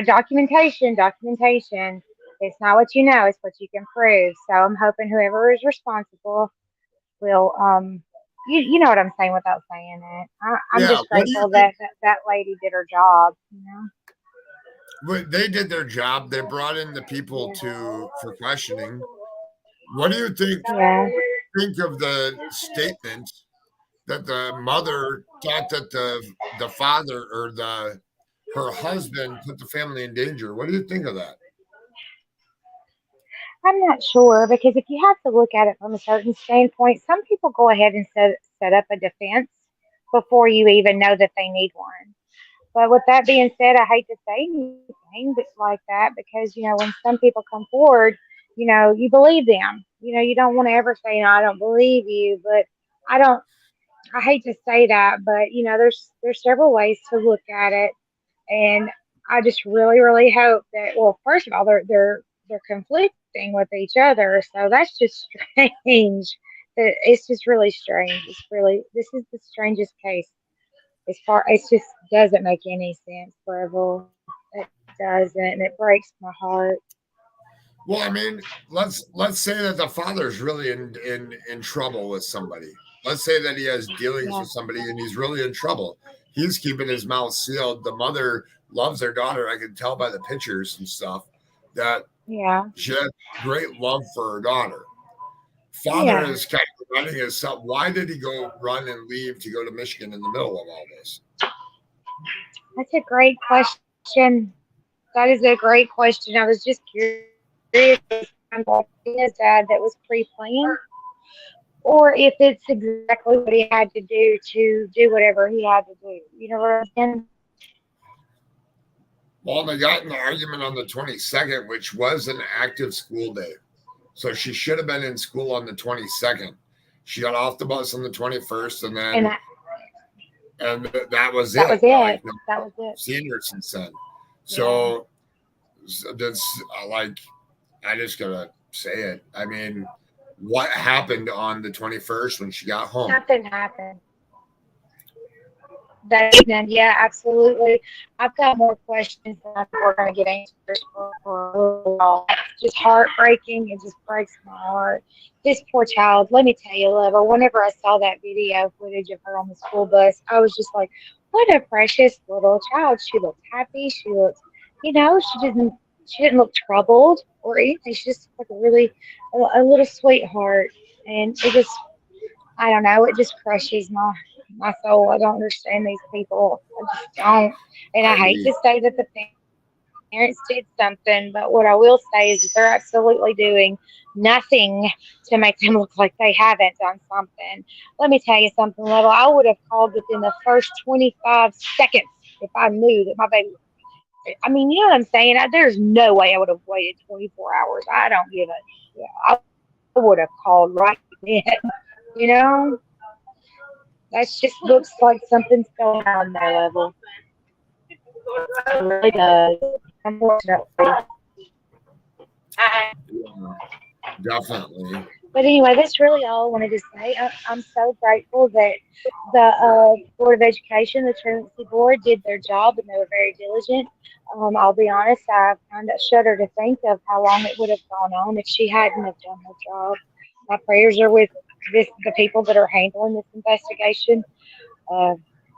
documentation. It's not what you know, it's what you can prove. So I'm hoping whoever is responsible will, you know what I'm saying without saying it. I'm Yeah. just What do you grateful think? that lady did her job, you know? They did their job. They brought in the people to for questioning. What do you Yeah. think of the statement that the mother thought that the father or the her husband put the family in danger? What do you think of that? I'm not sure because if you have to look at it from a certain standpoint, some people go ahead and set up a defense before you even know that they need one. But with that being said, I hate to say anything like that because, when some people come forward, you believe them. You don't want to ever say, no, I don't believe you. But I don't, I hate to say that, but, there's several ways to look at it. And I just really, really hope that, well, first of all, they're conflicting with each other. So that's just strange. It's just really strange. This is the strangest case it just doesn't make any sense, Breville. It doesn't, and it breaks my heart. Well, I mean, let's say that the father's really in trouble with somebody. Let's say that he has dealings Yeah, with somebody and he's really in trouble. He's keeping his mouth sealed. The mother loves their daughter. I can tell by the pictures and stuff that yeah, she had great love for her daughter. Father yeah. is kind of running himself. Why did he go run and leave to go to Michigan in the middle of all this? That's a great question. That is a great question. I was just curious if I'm his dad that was pre-planned, or if it's exactly what he had to do whatever he had to do. You know what I'm saying? Well, they got in an argument on the 22nd, which was an active school day. So she should have been in school on the 22nd. She got off the bus on the 21st, and And then and that was that was it. it. Like no That was it. senior since then. Yeah. So that's like I just gotta say it. I mean, what happened on the 21st when she got home? Something happened. That evening, yeah, absolutely. I've got more questions than I think we're going to get answers for a little while. Just heartbreaking. It just breaks my heart. This poor child, let me tell you, Level, whenever I saw that video footage of her on the school bus, I was just like, what a precious little child. She looked happy. She looked, she didn't look troubled or anything. She just looked like a little sweetheart. And it just, I don't know, it just crushes my soul. I don't understand these people. I just don't. And I hate I to say that the parents did something, but what I will say is that they're absolutely doing nothing to make them look like they haven't done something. Let me tell you something, Little. I would have called within the first 25 seconds if I knew that my baby. I mean, you know what I'm saying? There's no way I would have waited 24 hours. I don't give a. Yeah, I would have called right then. You know, that just looks like something's going on there, Level. It really does. Unfortunately. yeah, definitely. But anyway, that's really all I wanted to say. I'm so grateful that the Board of Education, the truancy board, did their job and they were very diligent. I'll be honest, I kind of shudder to think of how long it would have gone on if she hadn't have done her job. My prayers are with the people that are handling this investigation. Uh,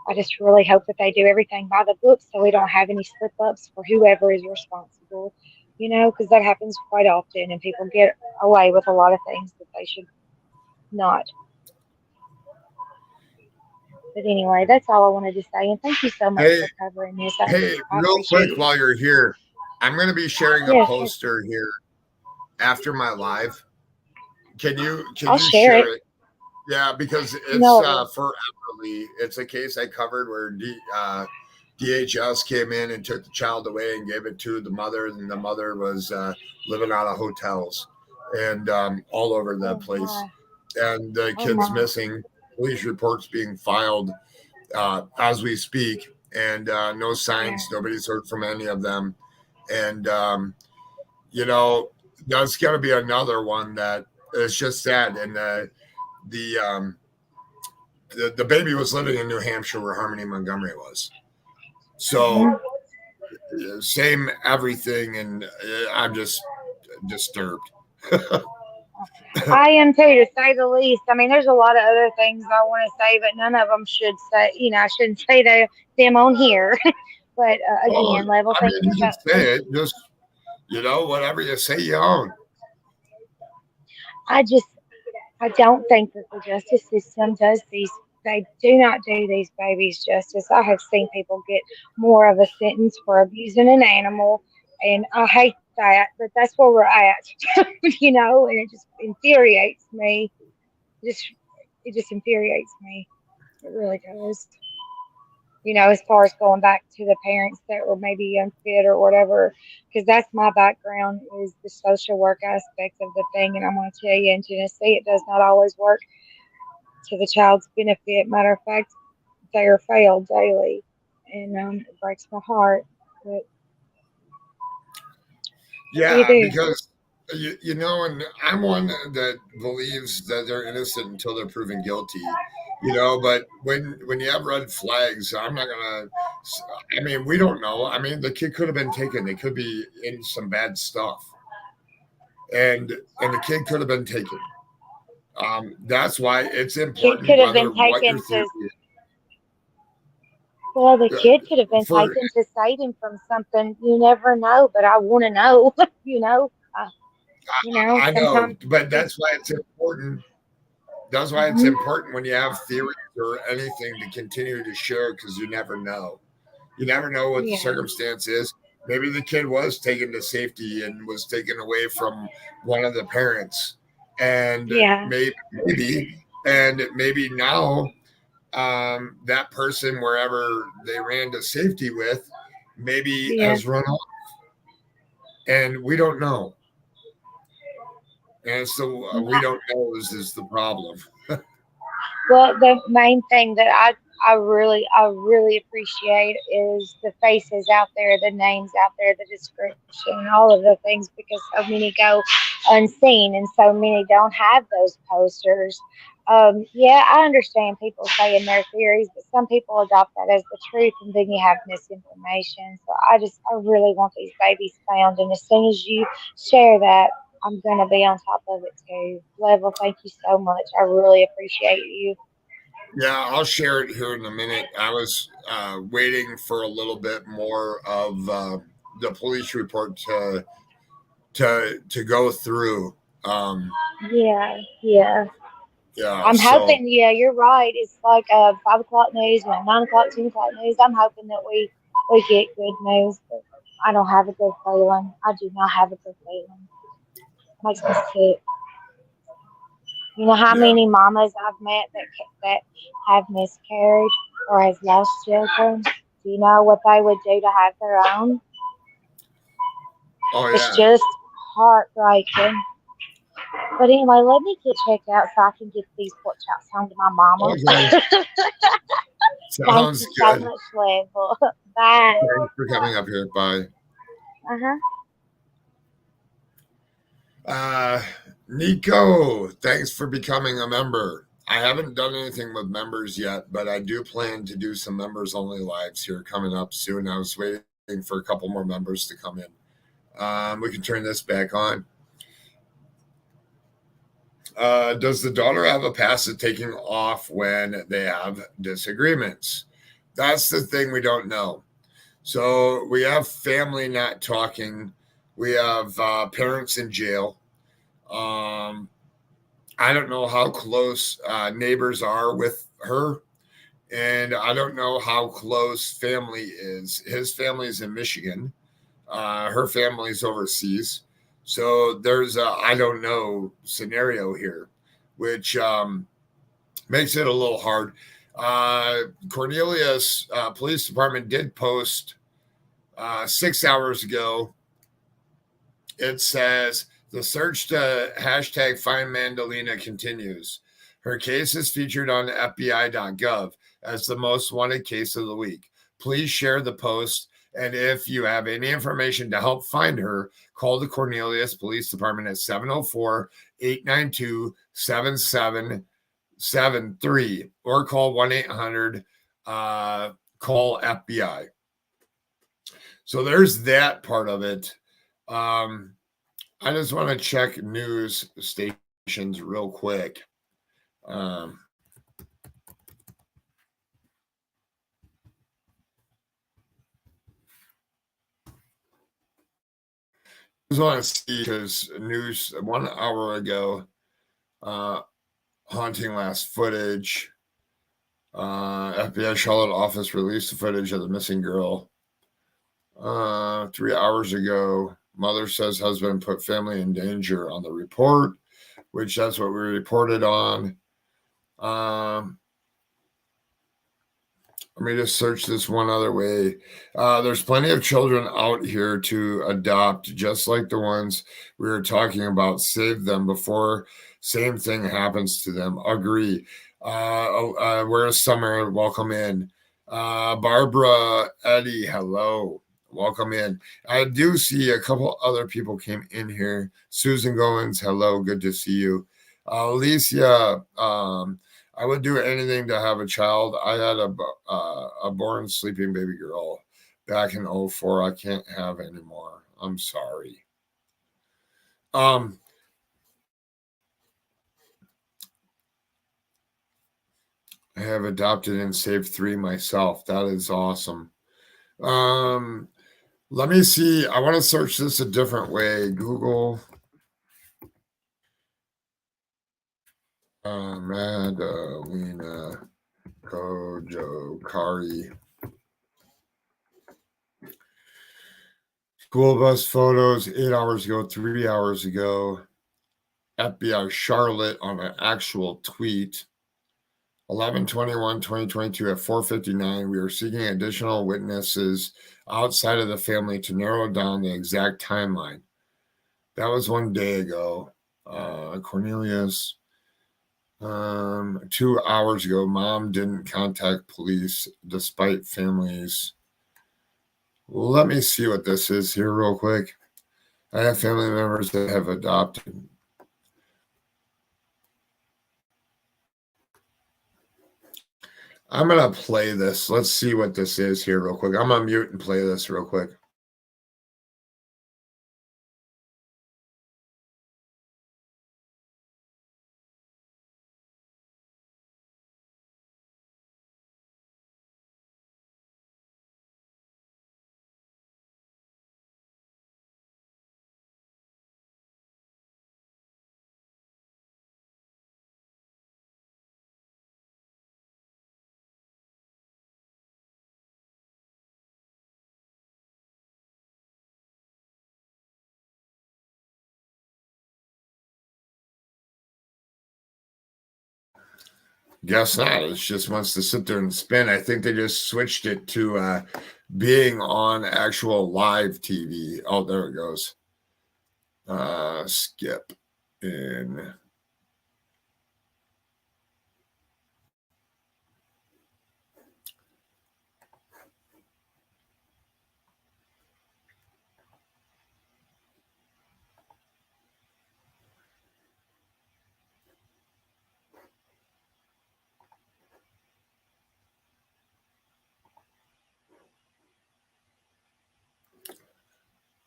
I just really hope that they do everything by the book so we don't have any slip ups for whoever is responsible, because that happens quite often and people get away with a lot of things that they should not. But anyway, that's all I wanted to say. And thank you so much Hey, for covering this. hey, I real appreciate quick you. while you're here, I'm going to be sharing a Yes, yes. poster here after my live. Can I'll you share share it. it? Yeah, because You it's know it will. for Everly. It's a case I covered where DHS came in and took the child away and gave it to the mother, and the mother was living out of hotels and all over the Oh, place. my. And the Oh, kid's my. missing. Police reports being filed as we speak, and no Yeah. signs. Nobody's heard from any of them. And you know, that's going to be another one that is just sad. And the um, the baby was living in New Hampshire where Harmony Montgomery was. So Hmm. same everything, and I'm just disturbed. I am too, to say the least. I mean, there's a lot of other things I want to say, but none of them should say, I shouldn't say them on here. But Oh, again, level I mean, thinking you can about say it. Just whatever you say, you own. I just I don't think that the justice system does these. They do not do these babies justice. I have seen people get more of a sentence for abusing an animal, and I hate that, but that's where we're at, and it just infuriates me. Just it just infuriates me. It really does. As far as going back to the parents that were maybe unfit or whatever, because that's my background is the social work aspect of the thing, and I'm going to tell you, in Tennessee, it does not always work to the child's benefit. Matter of fact, they are failed daily, and it breaks my heart. But what do you Yeah, do? because and I'm one that believes that they're innocent until they're proven guilty. But when you have red flags, I'm not gonna. I mean, we don't know. I mean, the kid could have been taken. They could be in some bad stuff, and the kid could have been taken. That's why it's Kid important could have whether been what your taken theory to. Well, the is. kid could have been For taken to save him from something. You never know, but I want to know. I know, Sometimes but it's. that's why it's important. That's why it's Mhm. important when you have theories or anything to continue to share because you never know. You never know what the Yeah, circumstance is. Maybe the kid was taken to safety and was taken away from one of the parents, and yeah, maybe now that person wherever they ran to safety with maybe yeah. has run off, and we don't know. And so we don't know is the problem. Well, the main thing that I really appreciate is the faces out there, the names out there, the description, all of the things, because so many go unseen and so many don't have those posters. Yeah, I understand people saying their theories, but some people adopt that as the truth, and then you have misinformation. So I really want these babies found, and as soon as you share that, I'm gonna be on top of it too. Level, thank you so much. I really appreciate you. Yeah, I'll share it here in a minute. I was waiting for a little bit more of the police report to go through. Um, Yeah, yeah. yeah, I'm so hoping. Yeah, you're right. It's like 5 o'clock news and 9 o'clock, 10 o'clock news. I'm hoping that we get good news, but I don't have a good feeling. I do not have a good feeling. Makes me sick. You know how yeah, many mamas I've met that have miscarried or has lost children? Do you know what they would do to have their own? oh It's yeah, just heartbreaking. But anyway, let me get checked out so I can get these pork chops home to my mama. okay, Thank sounds you so good. much, Level. Bye. Thanks for coming up here. Bye. Uh huh. Uh, Nico, thanks for becoming a member. I haven't done anything with members yet, but I do plan to do some members only lives here coming up soon. I was waiting for a couple more members to come in. We can turn this back on. Does the daughter have a pass at taking off when they have disagreements? That's the thing we don't know. So we have family not talking. We have parents in jail. Um, I don't know how close neighbors are with her, and I don't know how close family is. His family is in Michigan. Her family's overseas. So there's a I don't know scenario here, which makes it a little hard. Cornelius Police Department did post 6 hours ago. It says the search to hashtag find Madalina continues. Her case is featured on FBI.gov as the most wanted case of the week. Please share the post. And if you have any information to help find her, call the Cornelius Police Department at 704 892 7773 or call 1 800 call FBI. So there's that part of it. I just want to check news stations real quick. I just want to see because news 1 hour ago, haunting last footage. FBI Charlotte office released the footage of the missing girl. 3 hours ago, mother says husband put family in danger on the report, which that's what we reported on. Let me just search this one other way. There's plenty of children out here to adopt, just like the ones we were talking about. Save them before same thing happens to them. Agree. Where's Summer? Welcome in. Barbara, Eddie, hello. Welcome in. I do see a couple other people came in here. Susan Goins, hello. Good to see you. Alicia, I would do anything to have a child. I had a born sleeping baby girl back in 04. I can't have anymore. I'm sorry. I have adopted and saved 3 myself. That is awesome. Let me see. I want to search this a different way. Google Madalina Cojocari. School bus photos 8 hours ago, 3 hours ago. FBI Charlotte on an actual tweet. 11/21/2022 at 4:59. We are seeking additional witnesses outside of the family to narrow down the exact timeline. That was 1 day ago. Cornelius. 2 hours ago, mom didn't contact police despite families. Let me see what this is here real quick. I have family members that have adopted. I'm going to play this. Let's see what this is here real quick. I'm going to mute and play this real quick. Guess not. It just wants to sit there and spin. I think they just switched it to being on actual live TV. Oh, there it goes. Skip in.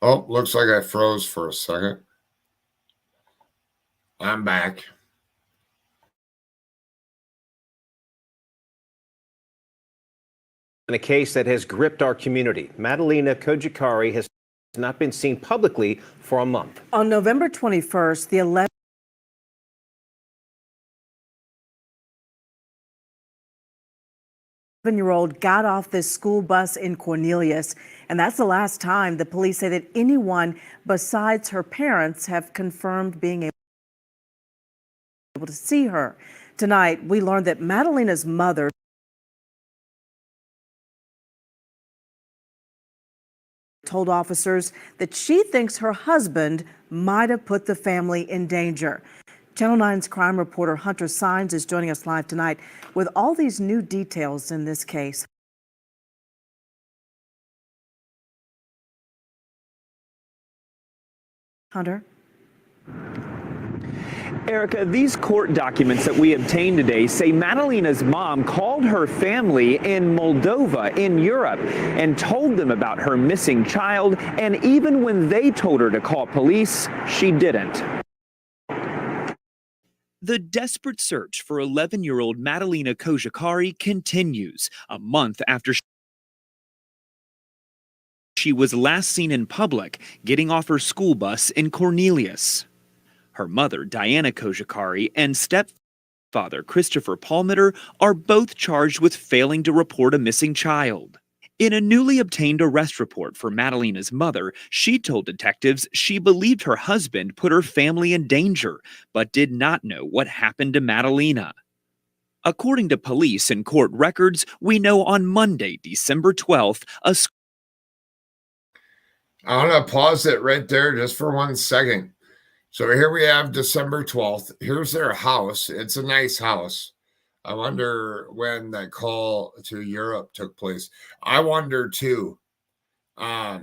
Oh, looks like I froze for a second. I'm back. In a case that has gripped our community, Madalina Cojocari has not been seen publicly for a month. On November 21st, the 11-year-old got off this school bus in Cornelius, and that's the last time the police say that anyone besides her parents have confirmed being able to see her. Tonight, we learned that Madalina's mother told officers that she thinks her husband might have put the family in danger. Channel 9's crime reporter Hunter Sines is joining us live tonight with all these new details in this case. Hunter? Erica, these court documents that we obtained today say Madalina's mom called her family in Moldova, in Europe, and told them about her missing child. And even when they told her to call police, she didn't. The desperate search for 11-year-old Madalina Cojocari continues a month after she was last seen in public getting off her school bus in Cornelius. Her mother, Diana Cojocari, and stepfather, Christopher Palmiter, are both charged with failing to report a missing child. In a newly obtained arrest report for Madalina's mother, she told detectives she believed her husband put her family in danger, but did not know what happened to Madalina. According to police and court records, we know on Monday, December 12th, I'm going to pause it right there just for 1 second. So here we have December 12th. Here's their house. It's a nice house. I wonder when that call to Europe took place. I wonder too. My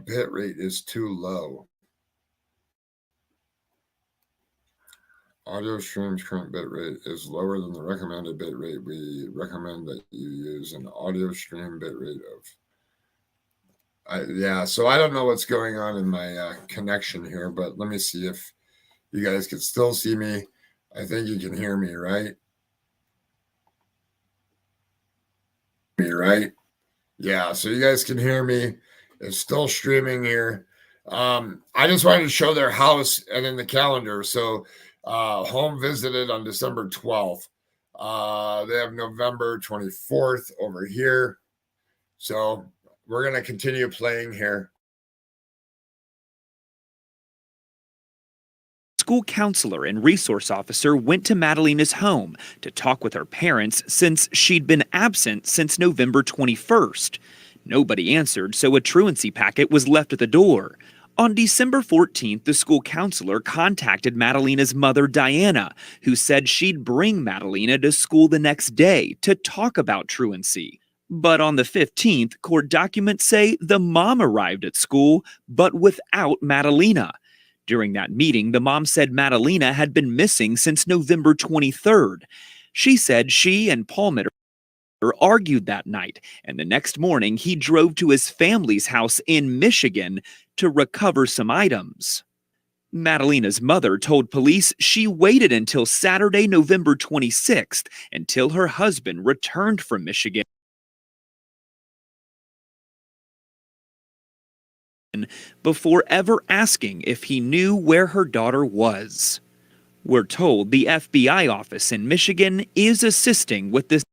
bit rate is too low. Audio stream's current bit rate is lower than the recommended bit rate. We recommend that you use an audio stream bit rate of yeah, so I don't know what's going on in my connection here, but let me see if you guys can still see me. I think you can hear me, right? Yeah, so you guys can hear me. It's still streaming here. I just wanted to show their house and in the calendar. So home visited on December 12th. They have November 24th over here. So we're going to continue playing here. school counselor and resource officer went to Madalina's home to talk with her parents since she'd been absent since November 21st. Nobody answered, so a truancy packet was left at the door. On December 14th, the school counselor contacted Madalina's mother, Diana, who said she'd bring Madalina to school the next day to talk about truancy. But on the 15th, court documents say the mom arrived at school, but without Madalina. During that meeting, the mom said Madalina had been missing since November 23rd. She said she and Palmiter argued that night, and the next morning he drove to his family's house in Michigan to recover some items. Madalina's mother told police she waited until Saturday, November 26th, until her husband returned from Michigan before ever asking if he knew where her daughter was. We're told the FBI office in Michigan is assisting with this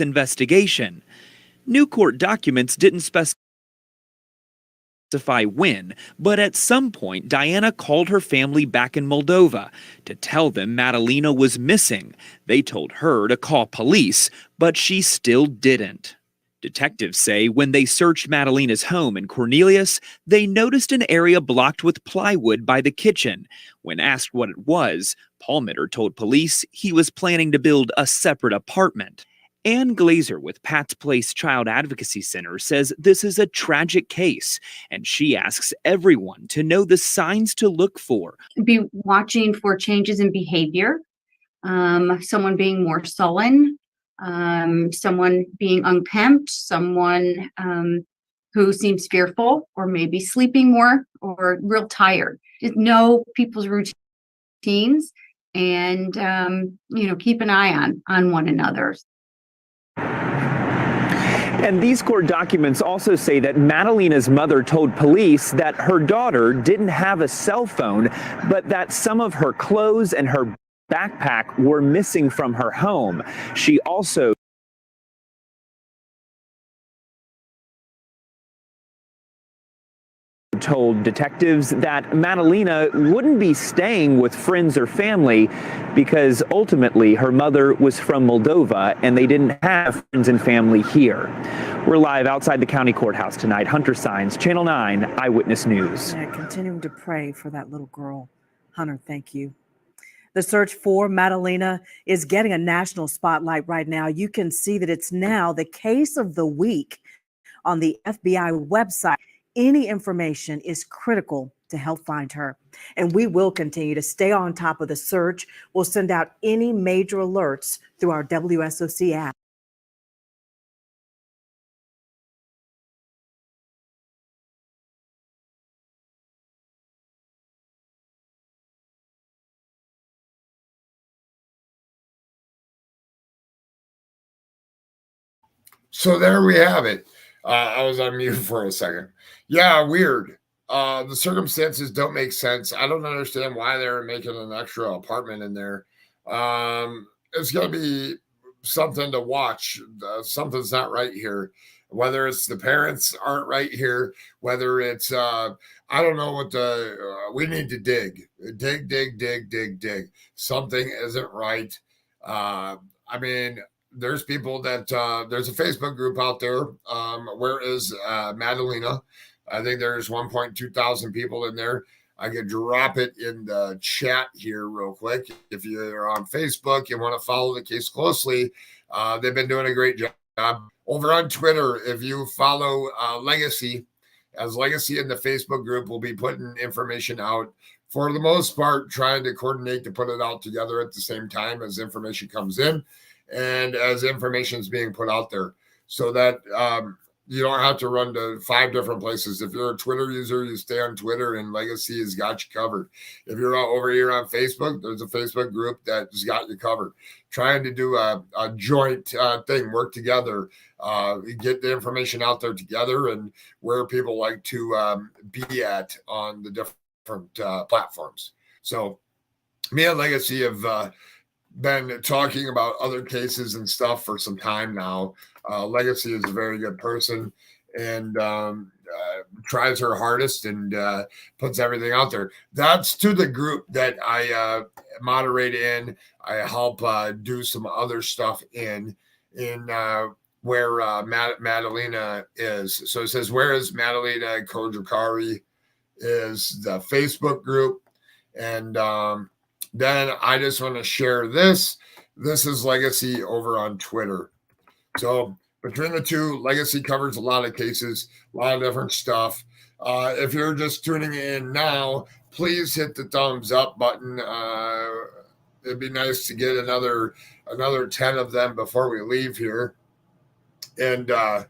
investigation. New court documents didn't specify when, but at some point Diana called her family back in Moldova to tell them Madalina was missing. They told her to call police, but she still didn't. Detectives say when they searched Madalina's home in Cornelius, they noticed an area blocked with plywood by the kitchen. When asked what it was, Palmiter told police he was planning to build a separate apartment. Ann Glazer with Pat's Place Child Advocacy Center says this is a tragic case, and she asks everyone to know the signs to look for. Be watching for changes in behavior, someone being more sullen, someone being unkempt, someone who seems fearful or maybe sleeping more or real tired. Just know people's routines and, keep an eye on one another. And these court documents also say that Madalina's mother told police that her daughter didn't have a cell phone, but that some of her clothes and her backpack were missing from her home. She also told detectives that Madalina wouldn't be staying with friends or family because ultimately her mother was from Moldova and they didn't have friends and family here. We're live outside the county courthouse tonight. Hunter Signs, Channel 9 Eyewitness News. Yeah, continuing to pray for that little girl. Hunter, thank you. The search for Madalina is getting a national spotlight right now. You can see that it's now the case of the week on the FBI website. Any information is critical to help find her. And we will continue to stay on top of the search. We'll send out any major alerts through our WSOC app. So there we have it. I was on mute for a second. Yeah, weird. The circumstances don't make sense. I don't understand why they're making an extra apartment in there. It's going to be something to watch. Something's not right here. Whether it's the parents aren't right here, whether it's, I don't know what we need to dig. Dig. Something isn't right. I mean, there's people that there's a Facebook group out there. Where is Madalina? I think there's 1.2 thousand people in there. I could drop it in the chat here real quick. If you're on Facebook and want to follow the case closely, they've been doing a great job. Over on Twitter, if you follow Legacy, as Legacy in the Facebook group, will be putting information out for the most part, trying to coordinate to put it out together at the same time as information comes in and as information is being put out there, so that you don't have to run to 5 different places. If you're a Twitter user, you stay on Twitter and Legacy has got you covered. If you're over here on Facebook, there's a Facebook group that's got you covered. Trying to do a joint thing, work together, get the information out there together, and where people like to be at on the different platforms. So me and Legacy have been talking about other cases and stuff for some time now. Legacy is a very good person and tries her hardest and puts everything out there. That's to the group that I moderate in. I help do some other stuff in where Madalina is. So it says, where is Madalina Cojocari is the Facebook group. And then I just want to share this. This is Legacy over on Twitter. So between the two, Legacy covers a lot of cases, a lot of different stuff. If you're just tuning in now, please hit the thumbs up button. It'd be nice to get another 10 of them before we leave here. And I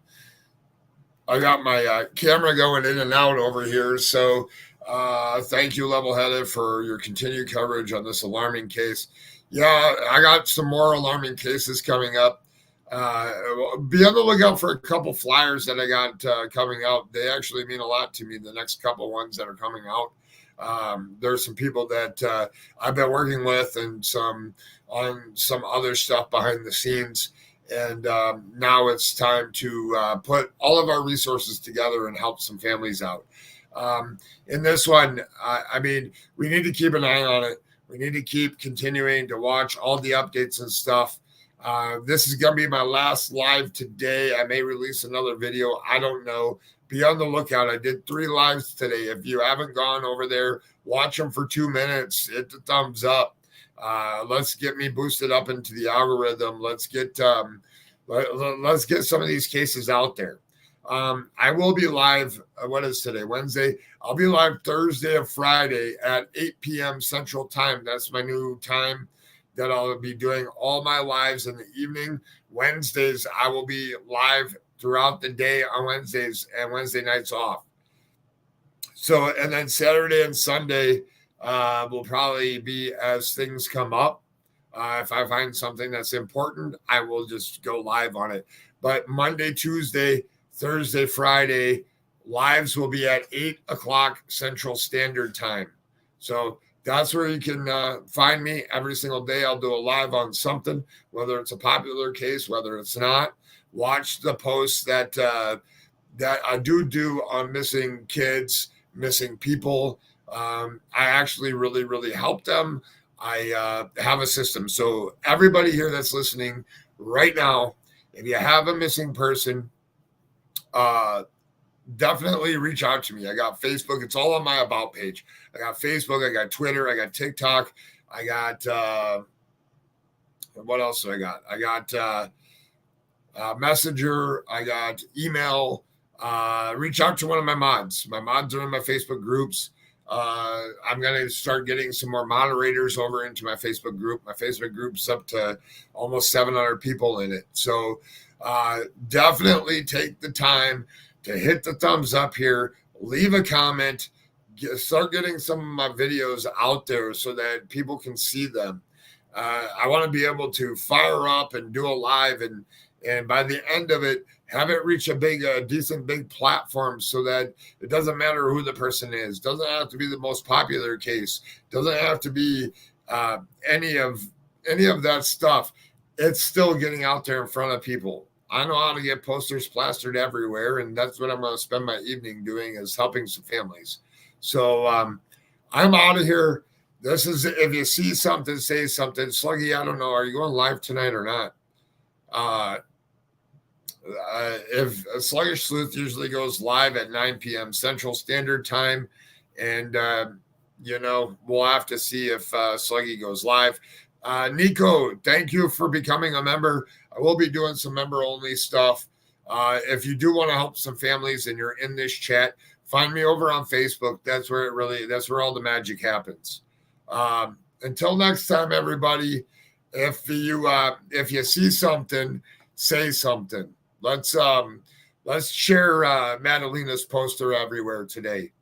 got my camera going in and out over here. So thank you, Levelheaded, for your continued coverage on this alarming case. Yeah, I got some more alarming cases coming up. Be on the lookout for a couple flyers that I got coming out. They actually mean a lot to me, the next couple ones that are coming out. There's some people that I've been working with and on some other stuff behind the scenes. And now it's time to put all of our resources together and help some families out. In this one, I mean, we need to keep an eye on it. We need to keep continuing to watch all the updates and stuff. This is going to be my last live today. I may release another video. I don't know. Be on the lookout. I did 3 lives today. If you haven't gone over there, watch them for 2 minutes. Hit the thumbs up. Let's get me boosted up into the algorithm. Let's get some of these cases out there. I will be live. What is today? Wednesday. I'll be live Thursday and Friday at 8 p.m. Central Time. That's my new time that I'll be doing all my lives in the evening. Wednesdays, I will be live throughout the day on Wednesdays and Wednesday nights off. So, and then Saturday and Sunday will probably be as things come up. If I find something that's important, I will just go live on it. But Monday, Tuesday, Thursday, Friday, lives will be at 8 o'clock Central Standard Time. So that's where you can find me every single day. I'll do a live on something, whether it's a popular case, whether it's not. Watch the posts that I do on missing kids, missing people. I actually really help them. I have a system. So everybody here that's listening right now, if you have a missing person, definitely reach out to me. I got Facebook. It's all on my about page. I got Facebook. I got Twitter. I got TikTok. I got what else do I got? I got Messenger. I got email. Reach out to one of my mods. My mods are in my Facebook groups. I'm going to start getting some more moderators over into my Facebook group. My Facebook group's up to almost 700 people in it. So definitely take the time to hit the thumbs up here, leave a comment, start getting some of my videos out there so that people can see them. I want to be able to fire up and do a live and by the end of it, have it reach a decent big platform so that it doesn't matter who the person is. Doesn't have to be the most popular case. Doesn't have to be any of that stuff. It's still getting out there in front of people. I know how to get posters plastered everywhere, and that's what I'm going to spend my evening doing is helping some families. So I'm out of here. This is, if you see something, say something. Sluggy, I don't know. Are you going live tonight or not? If a Sluggish Sleuth usually goes live at 9 p.m. Central Standard Time, and we'll have to see if Sluggy goes live. Nico, thank you for becoming a member. I will be doing some member-only stuff. If you do want to help some families and you're in this chat, find me over on Facebook. That's where all the magic happens. Until next time, everybody. If you see something, say something. Let's share Madalina's poster everywhere today.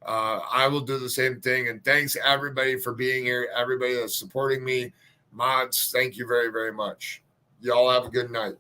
I will do the same thing. And thanks everybody for being here. Everybody that's supporting me. Mods, thank you very, very much. Y'all have a good night.